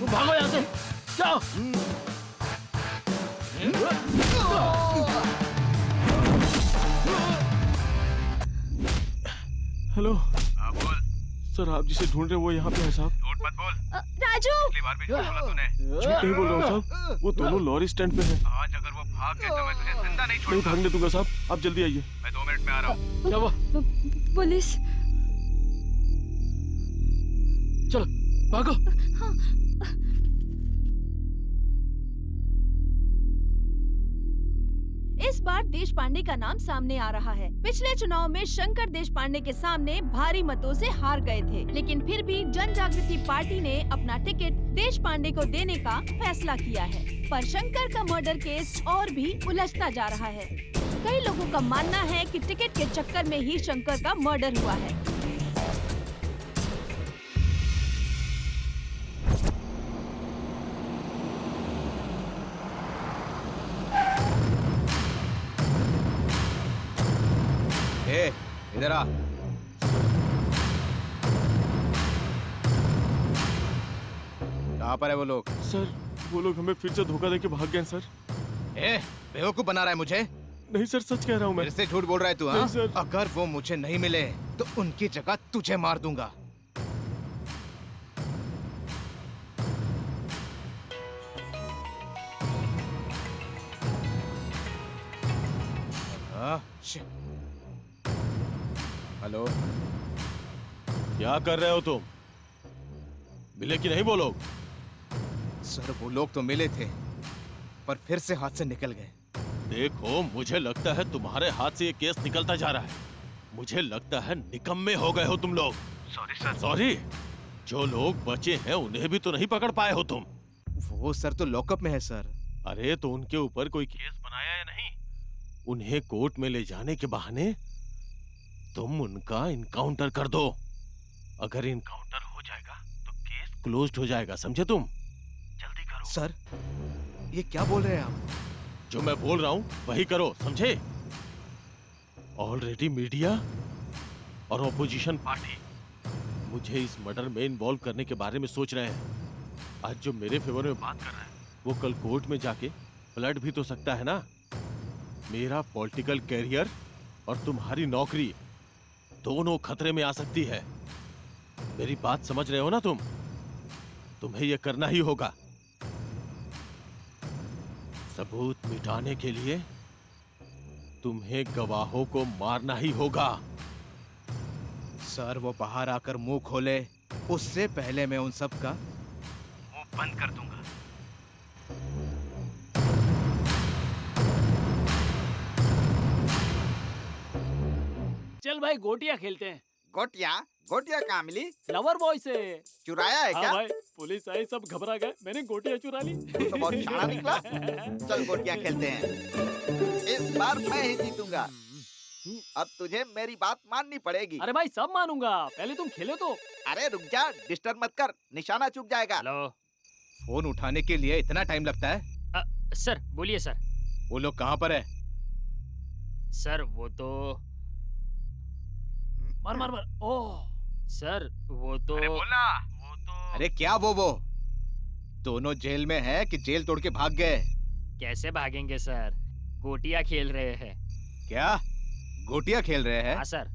भागो यहाँ से, जाओ। हेलो हाँ बोल। सर, आप जिसे ढूंढ रहे हैं वो यहाँ पे है साहब। झूठ मत बोल। राजू, पिछली बार भी झूठ बोला तूने। झूठ नहीं बोल रहा हूँ साहब, वो दोनों लॉरी स्टैंड पे है। आज अगर वो भाग गए तो मैं तुझे जिंदा नहीं नहीं छोड़ूंगा। भागने दूंगा साहब, आप जल्दी आइए। मैं 2 मिनट में आ रहा हूँ। क्या हुआ? पुलिस। चलो भागो। इस बार देश पांडे का नाम सामने आ रहा है। पिछले चुनाव में शंकर देश पांडे के सामने भारी मतों से हार गए थे, लेकिन फिर भी जन जागृति पार्टी ने अपना टिकट देश पांडे को देने का फैसला किया है। पर शंकर का मर्डर केस और भी उलझता जा रहा है। कई लोगों का मानना है कि टिकट के चक्कर में ही शंकर का मर्डर हुआ है। ए, इधर आ। कहाँ पर है वो लोग? सर, वो लोग हमें फिर से धोखा देके भाग गए हैं, सर। ए, बेवकूफ बना रहा है मुझे? नहीं सर, सच कह रहा हूँ मैं। मेरे से झूठ बोल रहा है तू? हाँ? नहीं सर। अगर वो मुझे नहीं मिले तो उनकी जगह तुझे मार दूंगा। हाँ, हेलो, क्या कर रहे हो तुम? मिले कि नहीं वो लोग? सर वो लोग तो मिले थे पर फिर से हाथ से निकल गए। देखो, मुझे लगता है तुम्हारे हाथ से ये केस निकलता जा रहा है। मुझे लगता है निकम्मे हो गए हो तुम लोग। Sorry sir. सॉरी? जो लोग बचे हैं उन्हें भी तो नहीं पकड़ पाए हो तुम। वो सर तो लॉकअप में है सर। अरे तो उनके ऊपर कोई केस बनाया या नहीं? उन्हें कोर्ट में ले जाने के बहाने तुम उनका इनकाउंटर कर दो। अगर इनकाउंटर हो जाएगा तो केस क्लोज्ड हो जाएगा, समझे तुम? जल्दी करो। सर, ये क्या बोल रहे हैं आप? जो मैं बोल रहा हूँ वही करो, समझे? ऑलरेडी मीडिया और ऑपोजिशन पार्टी मुझे इस मर्डर में इन्वॉल्व करने के बारे में सोच रहे हैं। आज जो मेरे फेवर में बात कर रहा है वो कल कोर्ट में जाके पलट भी तो सकता है ना। मेरा पॉलिटिकल कैरियर और तुम्हारी नौकरी दोनों खतरे में आ सकती है। मेरी बात समझ रहे हो ना तुम? तुम्हें यह करना ही होगा। सबूत मिटाने के लिए तुम्हें गवाहों को मारना ही होगा। सर वो बाहर आकर मुंह खोले उससे पहले मैं उन सब का मुंह बंद कर दूंगा। चल भाई गोटियां खेलते हैं। गोटियां? गोटियां कहाँ मिली? फ्लावर बॉय से। चुराया है हाँ क्या? भाई, पुलिस आई, सब घबरा गए, मैंने गोटियां चुरा ली। तू तो बहुत शाना निकला। चल गोटियां खेलते हैं। इस बार मैं ही जीतूंगा। अब तुझे मेरी बात माननी पड़ेगी। अरे भाई सब मानूंगा, पहले तुम खेलो तो। अरे रुक जा, डिस्टर्ब मत कर, निशाना चूक जाएगा। हेलो फोन उठाने के लिए इतना टाइम लगता है? सर, बोलिए सर। वो लोग कहाँ पर है? सर वो तो मार मार मार। ओह सर वो तो अरे बोला, वो तो अरे क्या वो दोनों जेल में है कि जेल तोड़ के भाग गए? कैसे भागेंगे सर, गोटियां खेल रहे हैं। क्या गोटियां खेल रहे हैं? हाँ सर।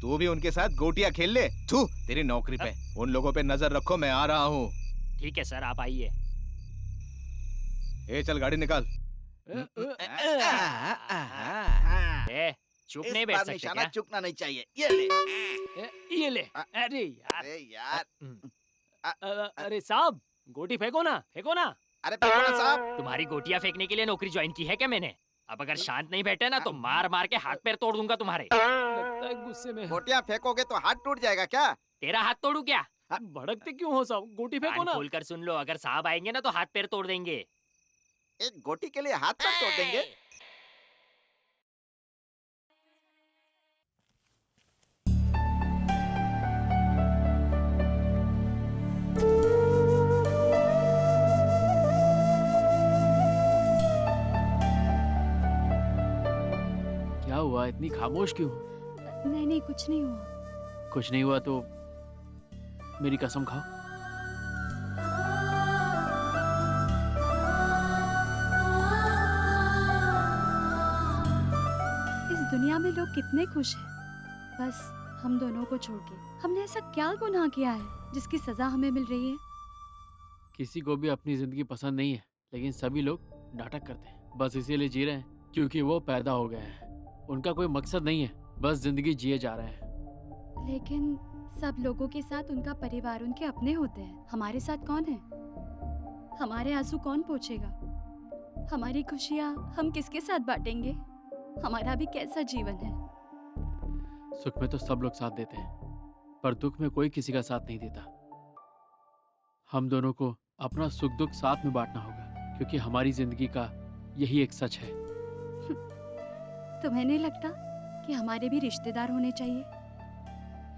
तू भी उनके साथ गोटियां खेल ले। थू तेरी नौकरी पे। उन लोगों पे नजर रखो, मैं आ रहा हूँ। ठीक है सर, आप आइए। ए चल गाड़ी निकाल। ए, चुप इस नहीं बैठ बार सकते निशाना क्या? चूकना नहीं चाहिए। ये ले। ये ले। अरे यार। अरे यार। अरे साहब, गोटी फेंको ना, फेंको ना। अरे फेंको ना साहब। तुम्हारी गोटियां फेंकने के लिए नौकरी ज्वाइन की है क्या मैंने? अब अगर शांत नहीं बैठे ना तो मार मार के हाथ पैर तोड़ दूंगा तुम्हारे। लगता है गुस्से में है। गोटियां फेंकोगे तो हाथ टूट जाएगा क्या? तेरा हाथ तोड़ू क्या? भड़कते क्यों हो साहब, गोटी फेंको कान ना। खोल कर सुन लो, अगर साहब आएंगे ना तो हाथ पैर तोड़ देंगे। एक गोटी के लिए हाथ पर तोड़ देंगे? इतनी खामोश क्यों? नहीं नहीं, कुछ नहीं हुआ। कुछ नहीं हुआ तो मेरी कसम खाओ। इस दुनिया में लोग कितने खुश हैं, बस हम दोनों को छोड़ के। हमने ऐसा क्या गुनाह किया है जिसकी सजा हमें मिल रही है? किसी को भी अपनी जिंदगी पसंद नहीं है, लेकिन सभी लोग नाटक करते हैं। बस इसीलिए जी रहे हैं क्योंकि वो पैदा हो गए हैं। उनका कोई मकसद नहीं है, बस जिंदगी जिए जा रहे हैं। लेकिन सब लोगों के साथ उनका परिवार, उनके अपने होते हैं। हमारे साथ कौन है? हमारे आंसू कौन पोंछेगा? हमारी खुशियाँ हम किसके साथ बांटेंगे? हमारा भी कैसा जीवन है? सुख में तो सब लोग साथ देते हैं, पर दुख में कोई किसी का साथ नहीं देता। हम दोनों को अपना सुख दुख साथ में बांटना होगा, क्योंकि हमारी जिंदगी का यही एक सच है। तुम्हें नहीं लगता कि हमारे भी रिश्तेदार होने चाहिए?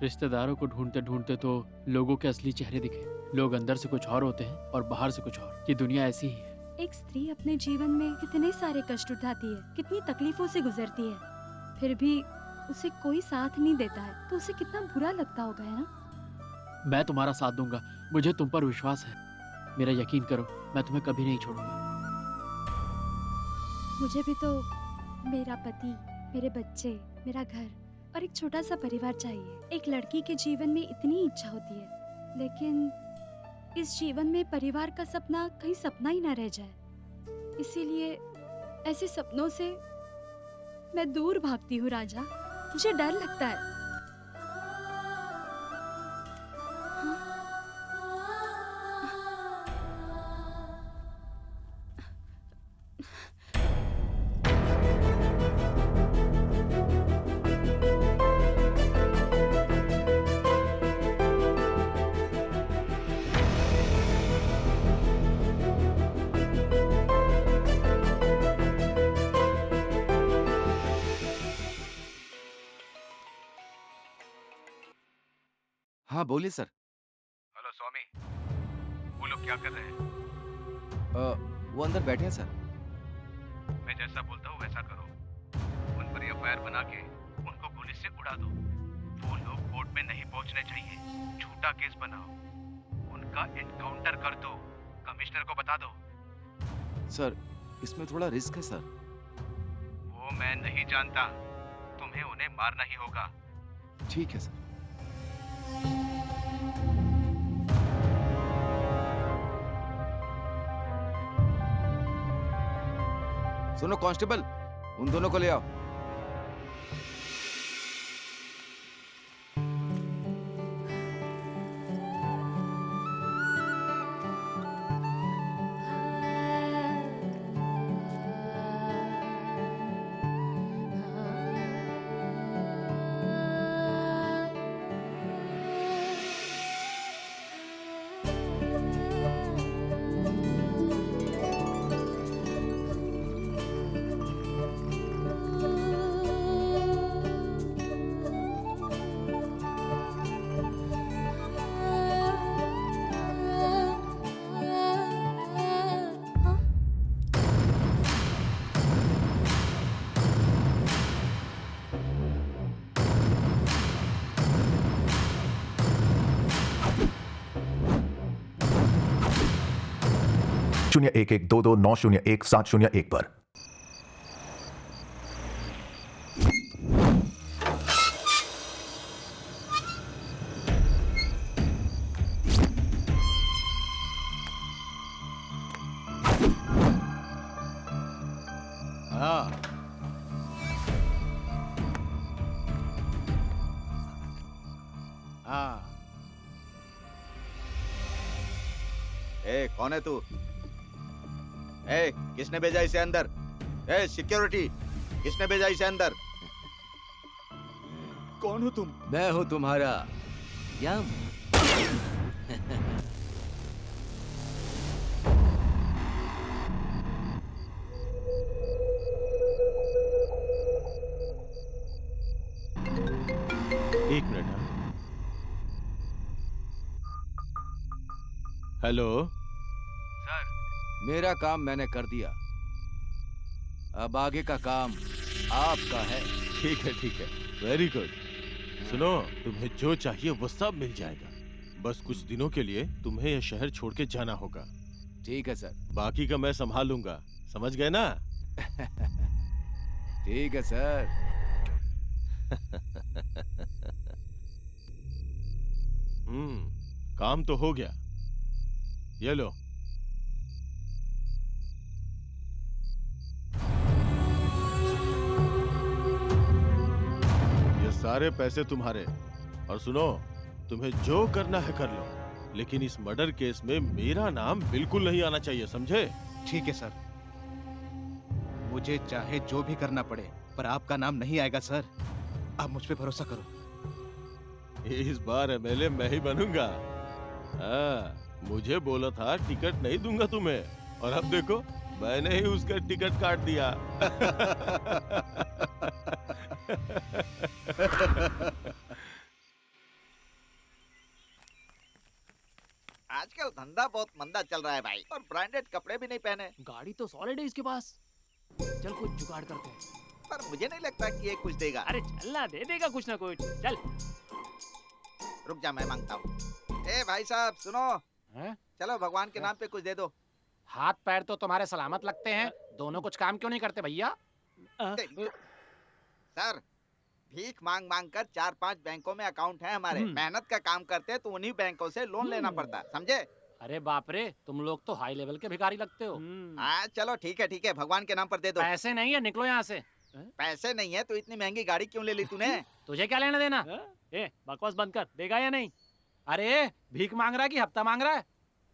रिश्तेदारों को ढूंढते ढूंढते तो लोगों के असली चेहरे दिखे। लोग अंदर से कुछ और होते हैं और बाहर से कुछ और। ये दुनिया ऐसी ही है। एक स्त्री अपने जीवन में कितने सारे कष्ट उठाती है, कितनी तकलीफों से गुजरती है, फिर भी उसे कोई साथ नहीं देता है, तो उसे कितना बुरा लगता होगा, है ना? मैं तुम्हारा साथ दूंगा, मुझे तुम पर विश्वास है। मेरा यकीन करो, मैं तुम्हें कभी नहीं छोड़ूंगा। मुझे भी तो मेरा पति, मेरे बच्चे, मेरा घर और एक छोटा सा परिवार चाहिए। एक लड़की के जीवन में इतनी इच्छा होती है, लेकिन इस जीवन में परिवार का सपना कहीं सपना ही ना रह जाए। इसीलिए ऐसे सपनों से मैं दूर भागती हूँ राजा। मुझे डर लगता है। हाँ बोलिए सर। हेलो स्वामी, वो लोग क्या कर रहे हैं? वो अंदर बैठे हैं सर। मैं जैसा बोलता हूँ वैसा करो। उन पर एफआईआर बना के उनको गोली से उड़ा दो। वो लोग कोर्ट में नहीं पहुंचने चाहिए। झूठा केस बनाओ, उनका एनकाउंटर कर दो। कमिश्नर को बता दो। सर इसमें थोड़ा रिस्क है सर। वो मैं नहीं जानता, तुम्हें उन्हें मारना ही होगा। ठीक है सर। सुनो कांस्टेबल, उन दोनों को ले आओ। शून्य 1122901701 पर। हाँ, हाँ। ए कौन है तू? ए किसने भेजा इसे अंदर? ए सिक्योरिटी, किसने भेजा इसे अंदर? कौन हो तुम? मैं हूँ तुम्हारा यम। एक मिनट। हाँ। हेलो सर, मेरा काम मैंने कर दिया, अब आगे का काम आपका है। ठीक है, वेरी गुड। सुनो, तुम्हें जो चाहिए वो सब मिल जाएगा। बस कुछ दिनों के लिए तुम्हें यह शहर छोड़ के जाना होगा। ठीक है सर। बाकी का मैं संभाल लूंगा, समझ गए ना? ठीक है सर। काम तो हो गया। ये लो। ये सारे पैसे तुम्हारे। और सुनो, तुम्हें जो करना है कर लो, लेकिन इस मर्डर केस में मेरा नाम बिल्कुल नहीं आना चाहिए, समझे? ठीक है सर, मुझे चाहे जो भी करना पड़े पर आपका नाम नहीं आएगा सर। आप मुझ पे भरोसा करो। इस बार एमएलए मैं ही बनूंगा। मुझे बोला था टिकट नहीं दूंगा तुम्हें, और अब देखो मैंने ही उसका टिकट काट दिया। आजकल धंधा बहुत मंदा चल रहा है भाई, और ब्रांडेड कपड़े भी नहीं पहने। गाड़ी तो सॉलिड है इसके पास। चल कुछ जुगाड़ करते हैं। पर मुझे नहीं लगता कि ये कुछ देगा। अरे चलना, दे देगा कुछ ना कुछ। चल रुक जा, मैं मांगता हूँ। ए भाई साहब सुनो, चलो भगवान के नाम पे कुछ दे दो। हाथ पैर तो तुम्हारे सलामत लगते हैं, दोनों कुछ काम क्यों नहीं करते भैया? सर, भीख मांग मांग कर 4-5 बैंकों में अकाउंट है हमारे। मेहनत का काम करते हैं तो उन्हीं बैंकों से लोन लेना पड़ता, समझे? अरे बाप रे, तुम लोग तो हाई लेवल के भिखारी लगते हो। हाँ चलो ठीक है, भगवान के नाम पर दे दो। पैसे नहीं है, निकलो यहाँ से। पैसे नहीं है तो इतनी महंगी गाड़ी क्यों ले ली तूने? तुझे क्या लेना देना? ए बकवास बंद कर, देगा या नहीं? अरे भीख मांग रहा है कि हफ्ता मांग रहा है?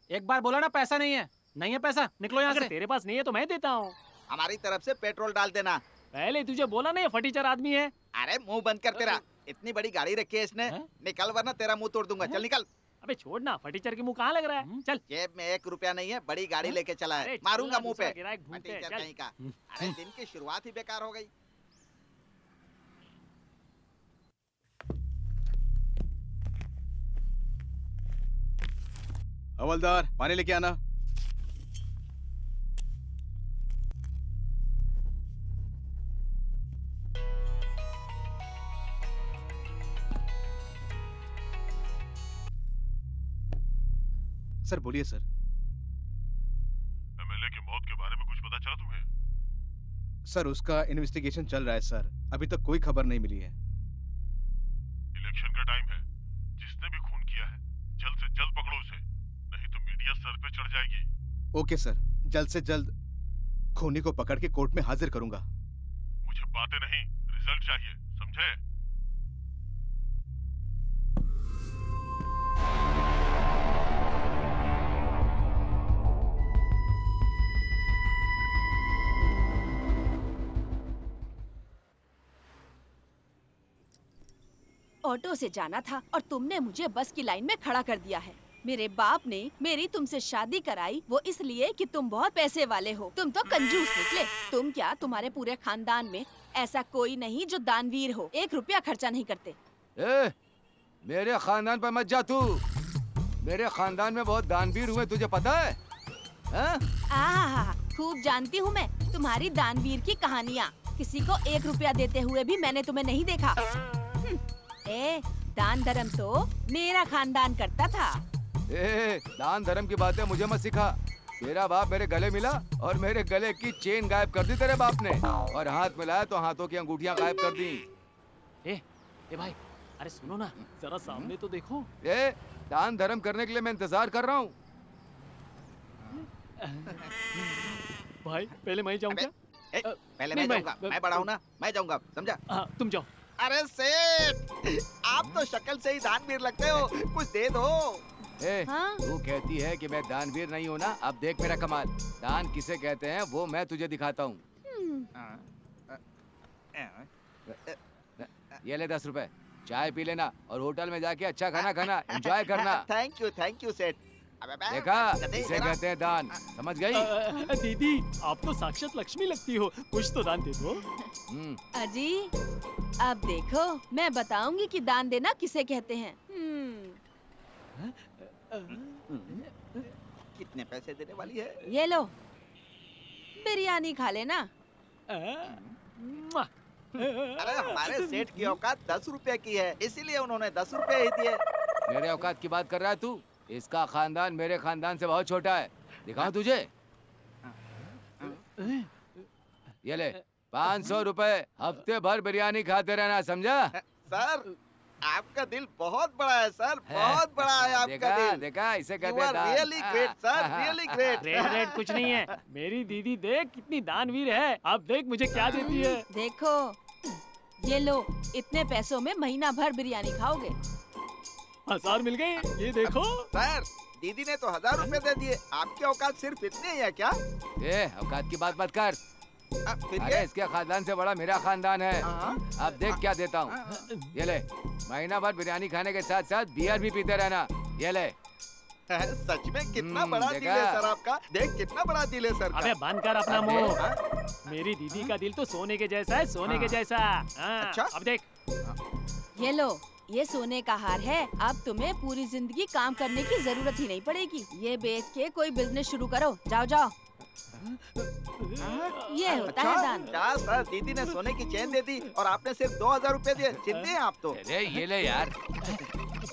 एक बार बोला ना पैसा नहीं है, नहीं है पैसा, निकलो यहाँ से। तेरे पास नहीं है तो मैं देता हूँ। हमारी तरफ से पेट्रोल डाल देना। पहले तुझे बोला ना ये फटीचर आदमी है। अरे मुंह बंद कर तेरा, इतनी बड़ी गाड़ी रखी है इसने। निकल वरना तेरा मुंह तोड़ दूंगा। चल निकल। अबे छोड़ ना, फटीचर के मुंह कहाँ लग रहा है? चल। जेब में 1 रुपया नहीं है, बड़ी गाड़ी लेके चला है, मारूंगा मुंह पे। फटीचर कहीं का। अरे दिन की शुरुआत ही बेकार हो गई। हवलदार, पानी लेके आना। सर बोलिए सर। एमएलए की मौत के बारे में कुछ पता चला तुम्हें? सर उसका इन्वेस्टिगेशन चल रहा है सर, अभी तक कोई खबर नहीं मिली है। इलेक्शन का टाइम है, जिसने भी खून किया है जल्द से जल्द पकड़ो उसे, नहीं तो मीडिया सर पे चढ़ जाएगी। ओके सर, जल्द से जल्द खूनी को पकड़ के कोर्ट में हाजिर करूंगा। मुझे बातें नहीं, रिजल्ट चाहिए, समझे? ऑटो से जाना था और तुमने मुझे बस की लाइन में खड़ा कर दिया है। मेरे बाप ने मेरी तुमसे शादी कराई वो इसलिए कि तुम बहुत पैसे वाले हो। तुम तो कंजूस निकले। तुम क्या, तुम्हारे पूरे खानदान में ऐसा कोई नहीं जो दानवीर हो, 1 रुपया खर्चा नहीं करते। मेरे खानदान पर मत जा तू। मेरे खानदान में बहुत दानवीर हुए, तुझे पता है? खूब जानती हूँ मैं तुम्हारी दानवीर की कहानियाँ। किसी को 1 रुपया देते हुए भी मैंने तुम्हें नहीं देखा। दान धर्म तो मेरा खानदान करता था। दान धर्म की बातें मुझे मत सिखा। तेरा बाप मेरे गले मिला और मेरे गले की चेन गायब कर दी तेरे बाप ने, और हाथ मिलाया तो हाथों की अंगूठियां गायब कर दी। ए भाई, अरे सुनो ना, जरा सामने तो देखो। दान धर्म करने के लिए मैं इंतजार कर रहा हूँ। भाई पहले मैं जाऊँ क्या? पहले मैं जाऊंगा, मैं बड़ा हूँ ना, मैं जाऊंगा, समझा? हाँ तुम जाओ। अरे सेठ, आप तो शक्ल से ही दानवीर लगते हो, कुछ दे दो। तू कहती है कि मैं दानवीर नहीं हूँ ना, अब देख मेरा कमाल। दान किसे कहते हैं वो मैं तुझे दिखाता हूँ। ये ले 10 रुपए, चाय पी लेना और होटल में जाके अच्छा खाना खाना, एंजॉय करना। थैंक यू सेठ। देखा, इसे कहते हैं दान, समझ गई? दीदी आप तो साक्षात लक्ष्मी लगती हो, कुछ तो दान दे दो। अजी अब देखो, मैं बताऊंगी कि दान देना किसे कहते हैं। कितने पैसे देने वाली है? ये लो, बिरयानी खा लेना। अरे हमारे सेठ की औकात 10 रुपए की है, इसीलिए उन्होंने 10 रुपए ही दिए। मेरे औकात की बात कर रहा है तू? इसका खानदान मेरे खानदान से बहुत छोटा है। दिखाऊं तुझे? ये ले 500 रुपए, हफ्ते भर बिरयानी खाते रहना, समझा? सर आपका दिल बहुत बड़ा है सर, बहुत बड़ा है आपका देखा दिल। देखा, इसे You कहते हैं are दान। really great, sir, really great। Red कुछ नहीं है। मेरी दीदी देख कितनी दानवीर है। अब देख मुझे क्या देती है। देखो ये लो, इतने पैसों में महीना भर बिरयानी खाओगे। 1000 मिल गए, ये देखो। सर दीदी ने तो 1000 रुपए दे दिए, आपकी औकात सिर्फ इतनी ही है क्या? ए, औकात की बात मत कर। फिर अरे ये? इसके खानदान से बड़ा मेरा खानदान है। अब देख क्या देता हूँ। ये ले, महीना भर बिरयानी खाने के साथ साथ बियर भी पीते रहना। ये ले। सच में कितना बड़ा दिल है देखा? सर आपका, देख कितना बड़ा दिल है सर का। अबे बंद कर अपना अबे, मुंह। मेरी दीदी का दिल तो सोने के जैसा है, सोने के जैसा। हाँ, अच्छा? अब देख। ये लो, ये सोने का हार है। अब तुम्हें पूरी जिंदगी काम करने की जरूरत ही नहीं पड़ेगी। ये बेच के कोई बिजनेस शुरू करो, जाओ जाओ। ये होता है दान। क्या सर, दीदी ने सोने की चेन दे दी और आपने सिर्फ 2000 रुपए दिए, चिंते हैं आप तो। अरे ये ले यार,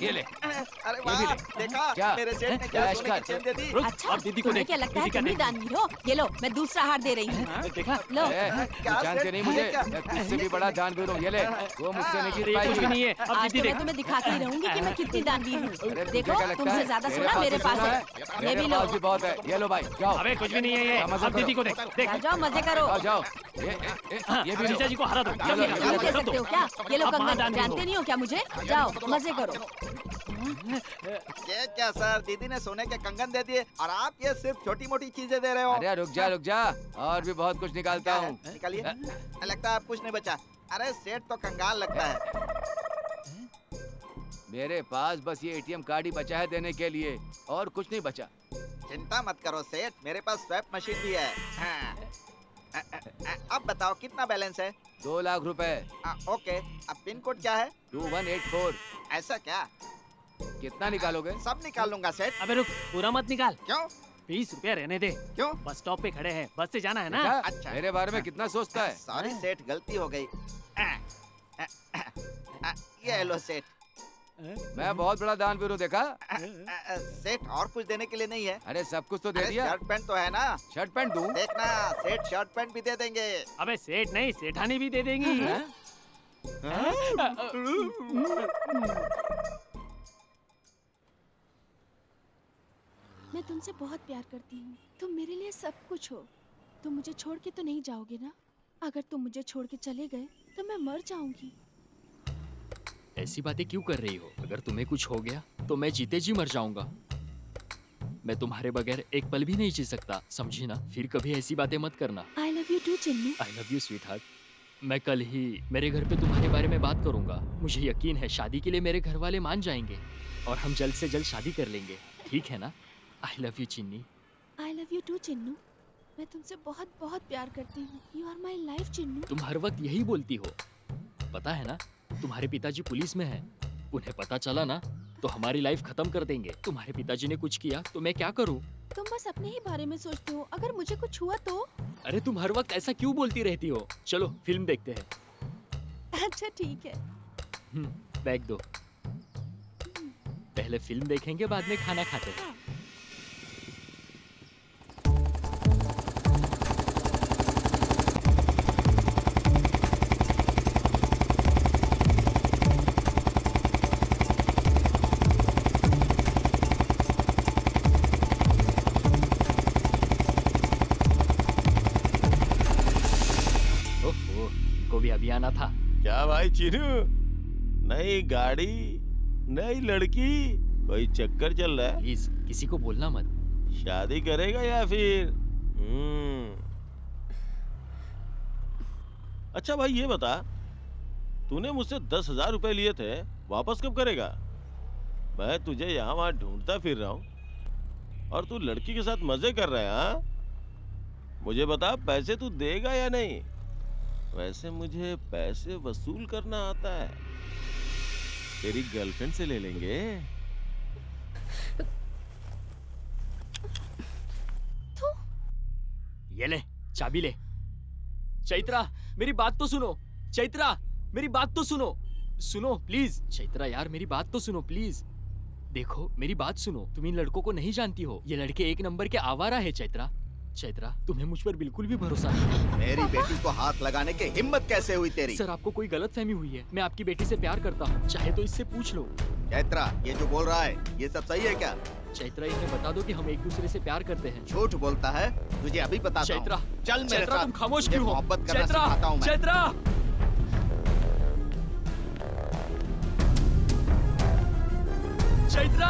ये ले। अरे ये भी वाह, ले। देखा क्या? मेरे सेठ ने क्या कैश सोने कर। की चेन दे दी। रुक, अच्छा, अब दीदी को तुम्हें देख। क्या लगता है दीदी का तुम ही देख। दानवीर हो? ये लो, मैं दूसरा हार दे रही हूँ। देखा? लो। ए, क्या तू जानते सेठ, नहीं मुझे, क्या? मैं तुझसे भी बड़ा दानवीर हूँ। ये ले, वो मुझसे नहीं जीत ये कुछ भी पाएगी। नहीं है। अब आज दीदी तो मैं देख। तुम्हें दिखाती रहूंगी कि मैं कितनी दानवीर हूँ। अरे तुझे देखो, क्या लगता तुमसे है? ज्यादा सोना मेरे पास है। ये मेरे भी लो। पास भी बहुत है। ये लो भाई, जाओ। अबे कुछ भी नहीं है ये। हाँ, मजा अब दीदी को करो। देख। देख। जाओ जाओ, मजे करो। जाओ जाओ। ये भी लो। जीजा जी को हरा दो। क्या चलो, नहीं चलो, दे सकते हो क्या? ये लो अब कंगन, महादानी जानते हो। नहीं हो क्या मुझे? जाओ मजे करो। ये क्या सर, दीदी ने सोने के कंगन दे दिए और आप ये सिर्फ छोटी मोटी चीजें दे रहे हो। अरे रुक जा, और भी बहुत कुछ निकालता हूँ। निकालिए। लगता है आप कुछ नहीं बचा। अरे सेठ तो कंगाल लगता है। मेरे पास बस ये एटीएम कार्ड ही बचा है देने के लिए, और कुछ नहीं बचा। चिंता मत करो सेठ, मेरे पास स्वैप मशीन भी है। हाँ। अब बताओ कितना बैलेंस है? 2 लाख रुपए। ओके, अब पिन कोड क्या है? 2184। ऐसा क्या? कितना निकालोगे? सब निकाल लूंगा सेठ। अबे रुक, पूरा मत निकाल। क्यों? 20 रुपया रहने दे। क्यों? बस स्टॉप पे खड़े हैं, बस से जाना है ना। देखा? अच्छा। मेरे बारे में कितना सोचता है। सॉरी सेठ, गलती हो गई। ये लो सेठ। मैं बहुत बड़ा दानवीर हूँ, देखा? सेठ और कुछ देने के लिए नहीं है? अरे सब कुछ तो दे अरे दिया। शर्ट पैंट तो है ना? शर्ट पैंट दूं? देखना, सेठ शर्ट पैंट भी दे देंगे। अबे सेठ नहीं, सेठानी भी दे देंगी। हैं? मैं तुमसे बहुत प्यार करती हूँ। तुम मेरे लिए सब कुछ हो। तुम मुझे छोड़ के तो नहीं जाओगे ना? अगर तुम मुझे छोड़ के चले गए तो मैं मर जाऊंगी। ऐसी बातें क्यों कर रही हो? अगर तुम्हें कुछ हो गया तो मैं जीते जी मर जाऊंगा। मैं तुम्हारे बगैर एक पल भी नहीं जी सकता, समझी ना? फिर कभी ऐसी बातें मत करना। I love you too, Chinnu. I love you sweet heart. मैं कल ही मेरे घर पे तुम्हारे बारे में बात करूंगा। मुझे यकीन है शादी के लिए मेरे घर वाले मान जाएंगे और हम जल्द से जल्द शादी कर लेंगे, ठीक है ना? आई लव यू चिन्नी। I love you too, Chinnu. मैं तुमसे बहुत बहुत प्यार करती हूँ। You are my life, Chinnu. तुम हर वक्त यही बोलती हो। पता है ना, तुम्हारे पिताजी पुलिस में हैं। उन्हें पता चला ना तो हमारी लाइफ खत्म कर देंगे। तुम्हारे पिताजी ने कुछ किया तो मैं क्या करूं? तुम बस अपने ही बारे में सोचते हो। अगर मुझे कुछ हुआ तो? अरे तुम हर वक्त ऐसा क्यों बोलती रहती हो? चलो फिल्म देखते हैं। अच्छा ठीक है। बैग दो। पहले फिल्म देखेंगे, बाद में खाना खाते हैं। ओहो, इनको भी अभी आना था। क्या भाई चिन्नू, नई गाड़ी, नई लड़की, कोई चक्कर चल रहा है? प्लीज किसी को बोलना मत। शादी करेगा या फिर? अच्छा भाई ये बता, तूने मुझसे 10,000 रुपए लिए थे, वापस कब करेगा? मैं तुझे यहाँ वहाँ ढूंढता फिर रहा हूँ और तू लड़की के साथ मजे कर रहा है। हाँ, मुझे बता, पैसे तू देगा या नहीं? वैसे मुझे पैसे वसूल करना आता है, तेरी गर्लफ्रेंड से ले लेंगे। ये ले, चाबी ले। चैत्रा, मेरी बात तो सुनो। चैत्रा, मेरी बात तो सुनो। सुनो प्लीज। चैत्रा यार, मेरी बात तो सुनो प्लीज। देखो मेरी बात सुनो, तुम इन लड़कों को नहीं जानती हो। ये लड़के एक नंबर के आवारा है चैत्रा। चैत्रा, तुम्हें मुझ पर बिल्कुल भी भरोसा नहीं। मेरी बेटी को हाथ लगाने की हिम्मत कैसे हुई तेरी? सर, आपको कोई गलतफहमी हुई है। मैं आपकी बेटी से प्यार करता हूँ, चाहे तो इससे पूछ लो। चैत्रा, ये जो बोल रहा है ये सब सही है क्या? चैत्रा, इन्हें बता दो कि हम एक दूसरे से प्यार करते हैं। झूठ बोलता है, तुझे अभी बताता हूँ। चैत्रा, चल मेरे चैत्रा, साथ। तुम खामोश तुझे क्यों हो? मोहब्बत करना चैत्रा, सिखाता हूँ मैं। चैत्रा, चैत्रा।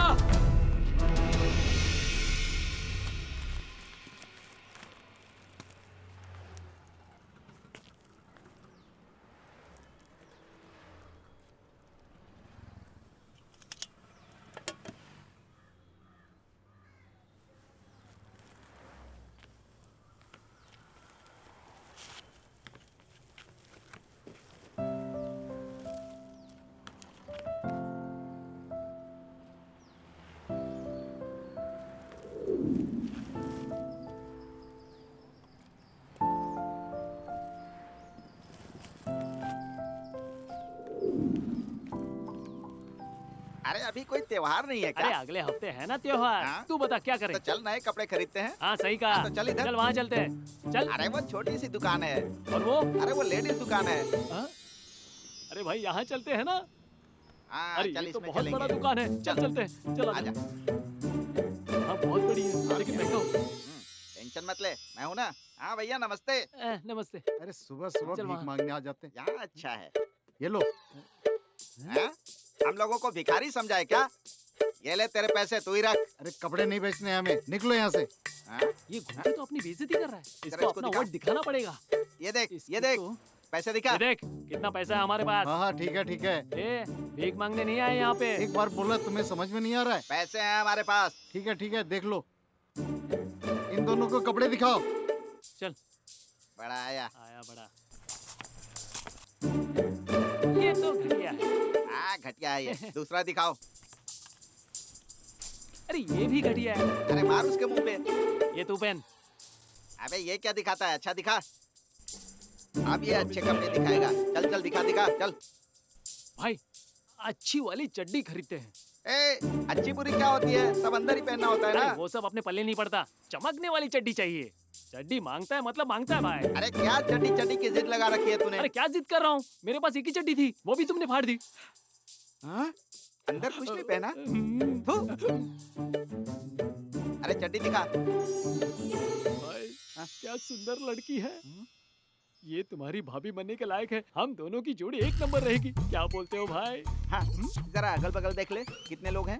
अरे अभी कोई त्योहार नहीं है क्या? अरे अगले हफ्ते है ना त्योहार। हाँ? तू बता क्या करें? तो चल नए कपड़े खरीदते हैं। हाँ सही कहा। हाँ, तो चल इधर। चल वहाँ चलते हैं। चल। अरे वो छोटी सी दुकान है। और वो? अरे वो लेडीज दुकान है। हाँ? अरे भाई यहाँ चलते हैं ना। हाँ, अरे चल ये तो इसमें बहुत बड़ा चलेंगे। दुकान है। चल चलते हैं। चल आजा। हाँ बहुत बड़ी है, लेकिन महंगा हो। टेंशन मत ले, मैं हूँ ना। हाँ भैया नमस्ते। नमस्ते। अरे सुबह सुबह चल भीख वहाँ। मांगने आ जाते हैं। यहाँ अच्छा है। ये लो। हैं? हम लोगों को भिखारी समझा है क्या? ये ले तेरे पैसे, तू ही रख। अरे कपड़े नहीं बेचने हैं हमें, निकलो यहाँ से। ये घूमते तो अपनी बेइज्जती कर रहा है। इसको इसको अपना दिखा। वोट दिखाना पड़ेगा। ये देख, ये देख, पैसे दिखा। ये देख कितना पैसा है हमारे पास। हाँ हाँ ठीक है ठीक है। ए, भीख मांगने नहीं आए यहाँ पे। एक बार बोला तुम्हें समझ में नहीं आ रहा है? पैसे हैं हमारे पास। ठीक है देख लो। इन दोनों को कपड़े दिखाओ। चल। बड़ा आया। आया बड़ा। ये तो घटिया है। हाँ घटिया है ये। दूसरा दिखाओ। अरे ये भी घटिया है। अरे मार उसके मुंह पे। ये तू पहन। अबे ये क्या दिखाता है? अच्छा दिखा। अब ये अच्छे कपड़े दिखाएगा। चल चल दिखा दिखा चल। भाई अच्छी वाली चड्डी खरीदते हैं। ए, अच्छी बुरी क्या होती है? सब अंदर ही पहनना होता है अरे ना। वो सब अपने पल्ले नहीं पड़ता। चमकने वाली चड्डी चाहिए। चड्डी मांगता है मतलब मांगता है भाई। अरे क्या चड्डी चड्डी की जिद लगा रखी है तूने? अरे क्या जिद कर रहा हूँ? मेरे पास एक ही चड्डी थी, वो भी तुमने फाड़ दी। हाँ? अंदर कुछ नहीं पहना? थू। अरे चड्डी दिखा। भाई क्या सुंदर लड़की है। ये तुम्हारी भाभी बनने के लायक है। हम दोनों की जोड़ी एक नंबर रहेगी। क्या बोलते हो भाई? हाँ, जरा अगल बगल देख ले, कितने लोग हैं?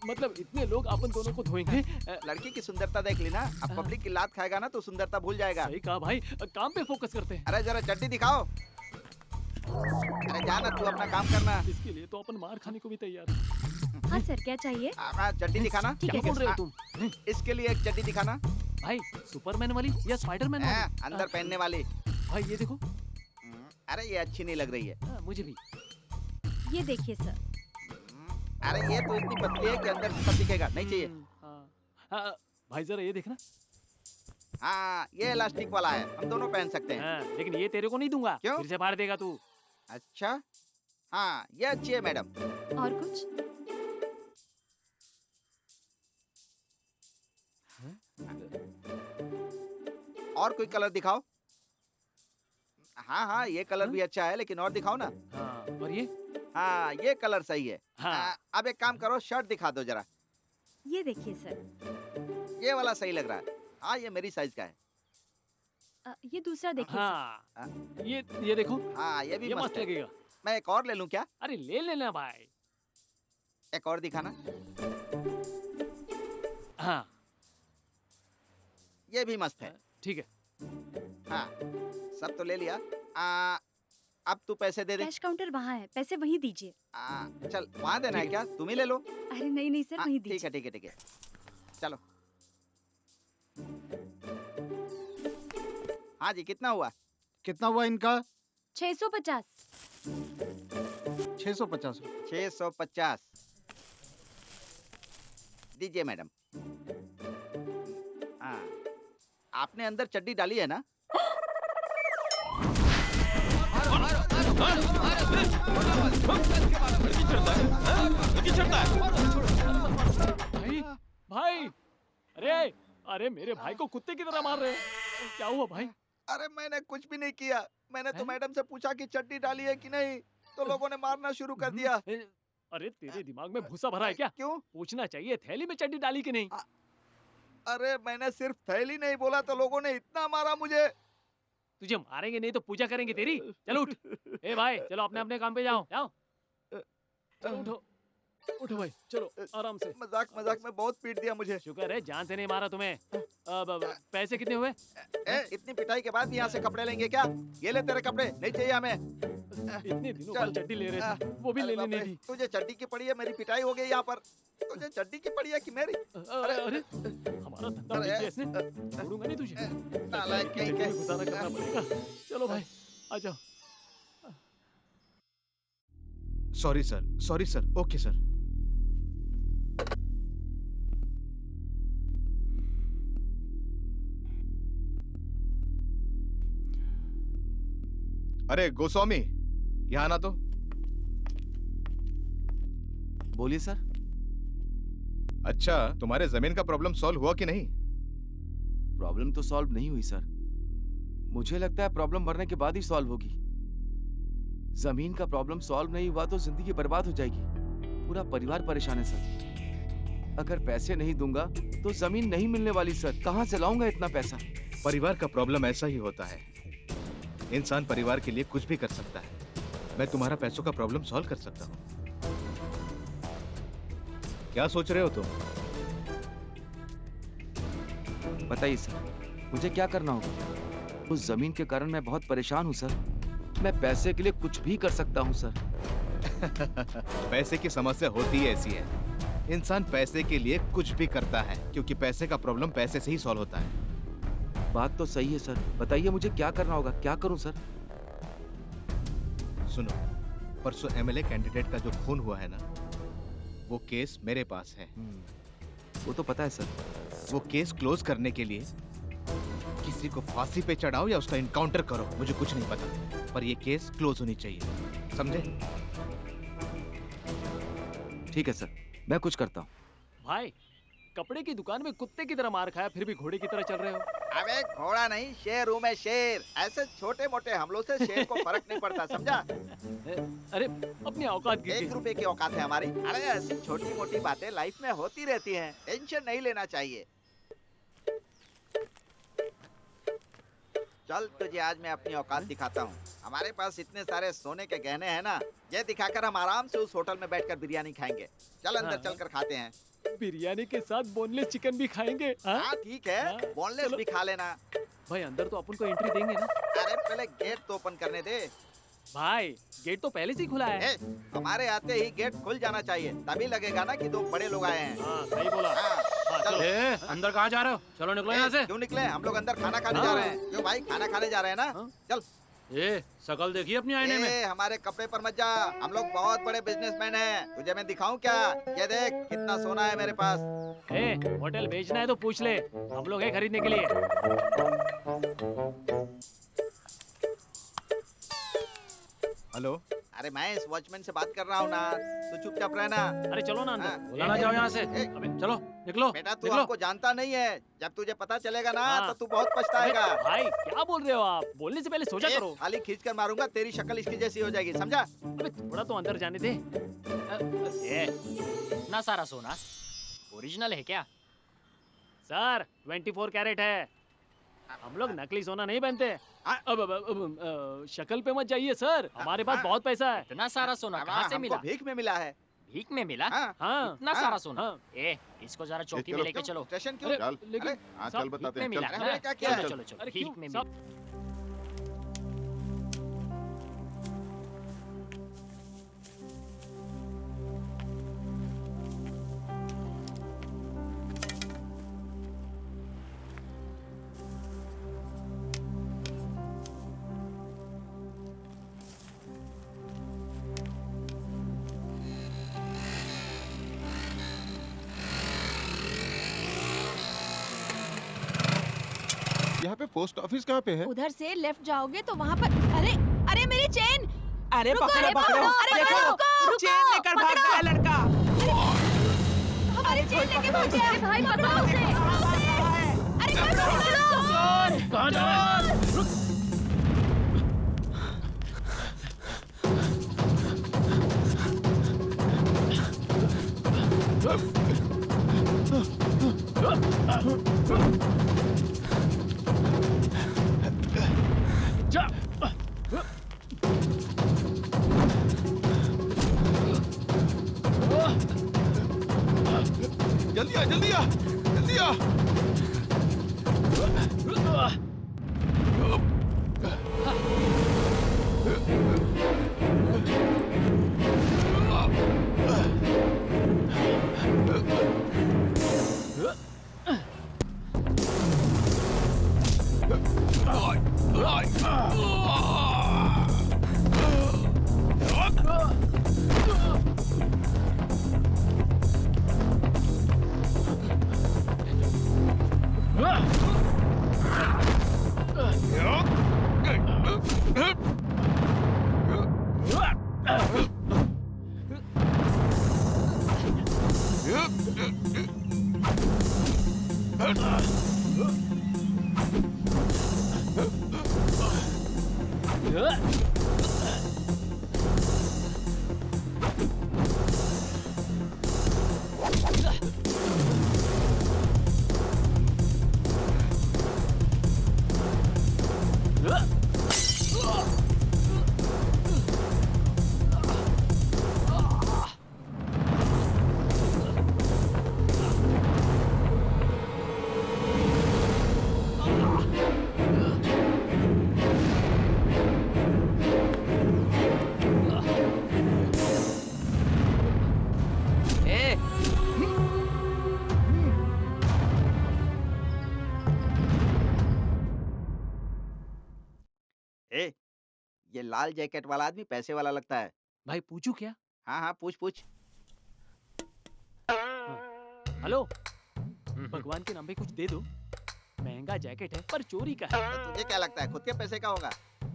मतलब इतने लोग अपन दोनों को धोएंगे। लड़की की सुंदरता देख ली ना। अब पब्लिक की लात खाएगा ना तो सुंदरता भूल जाएगा। सही कहा भाई, काम पे फोकस करते हैं। अरे जरा चड्डी दिखाओ। अरे जाना, तू अपना काम करना। इसके लिए तो अपन मार खाने को भी तैयार हैं। हाँ सर, क्या चाहिए? चड्डी दिखाना। क्या बोल रहे हो तुम? इसके लिए एक चड्डी दिखाना। भाई सुपरमैन वाली या स्पाइडरमैन वाली? अंदर पहनने वाली। भाई ये देखो। अरे ये अच्छी नहीं लग रही है। मुझे भी। ये देखिए सर। अरे ये तो इतनी पतली है कि अंदर सब दिखेगा। नहीं चाहिए। भाई जरा ये देखना। हाँ ये इलास्टिक वाला है, हम दोनों पहन सकते हैं। लेकिन ये तेरे को नहीं दूंगा। क्यों? फिर से फाड़ देगा तू। अच्छा हाँ ये अच्छी है मैडम। और कुछ? और कोई कलर दिखाओ। हाँ हाँ ये कलर भी अच्छा है, लेकिन और दिखाओ ना। हाँ, और ये? हाँ ये कलर सही है। हाँ। अब एक काम करो, शर्ट दिखा दो जरा। ये देखिए सर। ये वाला सही लग रहा है। हाँ ये मेरी साइज का है। ये दूसरा देखिए हाँ, ये देखो। हाँ ये भी ये मस्त मस्त है। लगेगा। मैं एक और ले लूं क्या? अरे ले लेना भाई। एक और दिखाना। हाँ ये भी मस्त है। ठीक है। हाँ सब तो ले लिया। अब तू पैसे दे दे। कैश काउंटर वहाँ है, पैसे वहीं दीजिए। चल वहाँ देना है क्या? तुम ही ले लो। अरे नहीं सर, वहीं दीजिए। ठीक है ठीक है चलो। हाँ जी कितना हुआ? कितना हुआ इनका? 650। 650। 650 दीजिए मैडम। हाँ आपने अंदर चड्डी डाली है ना? भाई भाई, अरे अरे मेरे भाई को कुत्ते की तरह मार रहे हो, क्या हुआ भाई? अरे मैंने कुछ भी नहीं किया। मैंने तो मैडम से पूछा कि चटनी डाली है कि नहीं, तो लोगों ने मारना शुरू कर दिया। अरे तेरे दिमाग में भूसा भरा है क्या? क्यों? पूछना चाहिए थैली में चटनी डाली कि नहीं। अरे मैंने सिर्फ थैली नहीं बोला तो लोगों ने इतना मारा मुझे। तुझे मारेंगे नहीं तो पूजा करेंगे तेरी। चलो उठ। ए भाई चलो अपने अपने काम पे जाओ जाओ। चलो उठो उठो भाई, चलो आराम से। मजाक मजाक में बहुत पीट दिया मुझे। शुक्र है जान से नहीं मारा तुम्हें। अब पैसे कितने हुए? इतनी पिटाई के बाद यहाँ से कपड़े लेंगे क्या? ये ले तेरे कपड़े, नहीं चाहिए हमें। इतने दिनों बाद चड्डी ले रहे थे, वो भी लेने नहीं दी। तुझे चड्डी की पड़ी है, मेरी पिटाई हो गई यहाँ पर। तुझे चड्डी की पड़ी है कि मेरी? अरे अरे हमारा धंधा मिल गया इसने, छोड़ूंगा नहीं तुझे। नालायक कहीं के। गुजारा करना पड़ेगा। चलो भाई आ जाओ। Sorry sir, okay sir. अरे गोस्वामी, यहाँ आना तो। बोलिए सर। अच्छा, तुम्हारे जमीन का प्रॉब्लम सॉल्व हुआ कि नहीं? प्रॉब्लम तो सॉल्व नहीं हुई सर। मुझे लगता है प्रॉब्लम मरने के बाद ही सॉल्व होगी। जमीन का प्रॉब्लम सॉल्व नहीं हुआ तो जिंदगी बर्बाद हो जाएगी। पूरा परिवार परेशान है सर। अगर पैसे नहीं दूंगा तो जमीन नहीं मिलने वाली सर। कहाँ से लाऊंगा इतना पैसा? परिवार का प्रॉब्लम ऐसा ही होता है। इंसान परिवार के लिए कुछ भी कर सकता है। मैं तुम्हारा पैसों का प्रॉब्लम सॉल्व कर सकता हूँ। क्या सोच रहे हो तुम? बताइए सर, मुझे क्या करना होगा? उस जमीन के कारण मैं बहुत परेशान हूँ सर। मैं पैसे के लिए कुछ भी कर सकता हूँ सर। पैसे की समस्या होती है ऐसी है। इंसान पैसे के लिए कुछ भी करता है क्योंकि पैसे का प्रॉब्लम पैसे से ही सॉल्व होता है। बात तो सही है सर। बताइए मुझे क्या करना होगा, क्या करूं सर? सुनो, परसों एमएलए कैंडिडेट का जो खून हुआ है ना, वो केस मेरे पास है। वो तो पता है सर। वो केस क्लोज करने के लिए किसी को फांसी पे चढ़ाओ या उसका इनकाउंटर करो, मुझे कुछ नहीं पता, पर ये केस क्लोज होनी चाहिए, समझे? ठीक है सर, मैं कुछ करता हूँ। भाई कपड़े की दुकान में कुत्ते की तरह मार खाया, फिर भी घोड़े की तरह चल रहे हो। अबे घोड़ा नहीं, शेर हूँ मैं, शेर। ऐसे छोटे मोटे हमलों से शेर को फर्क नहीं पड़ता, समझा? अरे अपनी औकात की। 1 रुपए की औकात है हमारी। अरे ऐसी छोटी मोटी बातें लाइफ में होती रहती हैं, टेंशन नहीं लेना चाहिए। चल तुझे आज मैं अपनी औकात दिखाता हूँ। हमारे पास इतने सारे सोने के गहने हैं ना, ये दिखाकर हम आराम से उस होटल में बैठकर बिरयानी खाएंगे। चल अंदर चलकर खाते हैं। बिरयानी के साथ बोनलेस चिकन भी खाएंगे। हाँ ठीक है, बोनलेस भी खा लेना। भाई अंदर तो अपन को एंट्री देंगे ना? अरे पहले गेट तो ओपन करने दे। भाई गेट तो पहले से ही खुला है। हमारे आते ही गेट खुल जाना चाहिए, तभी लगेगा ना कि 2 बड़े लोग आए हैं। हाँ सही बोला। चलो। अंदर कहाँ जा रहे हो? चलो निकलो यहाँ से। क्यों निकले? हम लोग अंदर खाना खाने जा रहे हैं। क्यों भाई, खाना खाने जा रहे हैं ना? चल। शकल देखिए अपनी आईने में। हमारे कपड़े पर मत जा, हम लोग बहुत बड़े बिजनेसमैन हैं। तुझे मैं दिखाऊं क्या? ये देख कितना सोना है मेरे पास। होटल बेचना है तो पूछ ले, हम लोग हैं खरीदने के लिए। हेलो। अरे मैं इस वॉचमैन से बात कर रहा हूँ ना, तू चुपचाप रहना। अरे चलो ना अंदर। बुलाना जाओ यहाँ से। अबे चलो निकलो। बेटा तू निकलो। हमको जानता नहीं है, जब तुझे पता चलेगा ना हाँ। तो तू बहुत पछताएगा। भाई क्या बोल रहे हो आप? बोलने से पहले सोचा करो। खाली खींच कर मारूंगा, तेरी शक्ल इसकी जैसी हो जाएगी, समझा? अबे थोड़ा तो अंदर जाने दे। इतना सारा सोना ओरिजिनल है क्या? सर 24 कैरेट है। हम लोग नकली सोना नहीं पहनते। अब शक्ल पे मत जाइए सर, हमारे पास बहुत पैसा है। इतना सारा सोना कहाँ से मिला? भीख में मिला है। भीख में मिला? हाँ। इतना सारा सोना? हाँ। इसको जरा चौकी में लेके चलो। स्टेशन क्यों? लेकिन चल बताते हैं। मिला? क्या किया? चलो चलो भीख में मिला। यहाँ पे पोस्ट ऑफिस कहाँ पे है? उधर से लेफ्ट जाओगे तो वहाँ पर। अरे अरे मेरी चेन, अरे रुको, पकड़ो अरे पकड़ो, अरे देखो रुको, चेन लेकर भाग पकड़ो। गया लड़का। हमारी चेन लेके भाग गया। भाई पकड़ो उसे। अरे कोई पकड़ो। चोर, कहाँ जा रहा है? जल्दी आ जल्दी आ जल्दी आ। ए, ये लाल जैकेट वाला आदमी पैसे वाला लगता है। भाई पूछू क्या? हाँ हाँ पूछ पूछ। हेलो, भगवान के नाम पे कुछ दे दो। महंगा जैकेट है पर चोरी का है। तो तुझे क्या लगता है खुद के पैसे का होगा?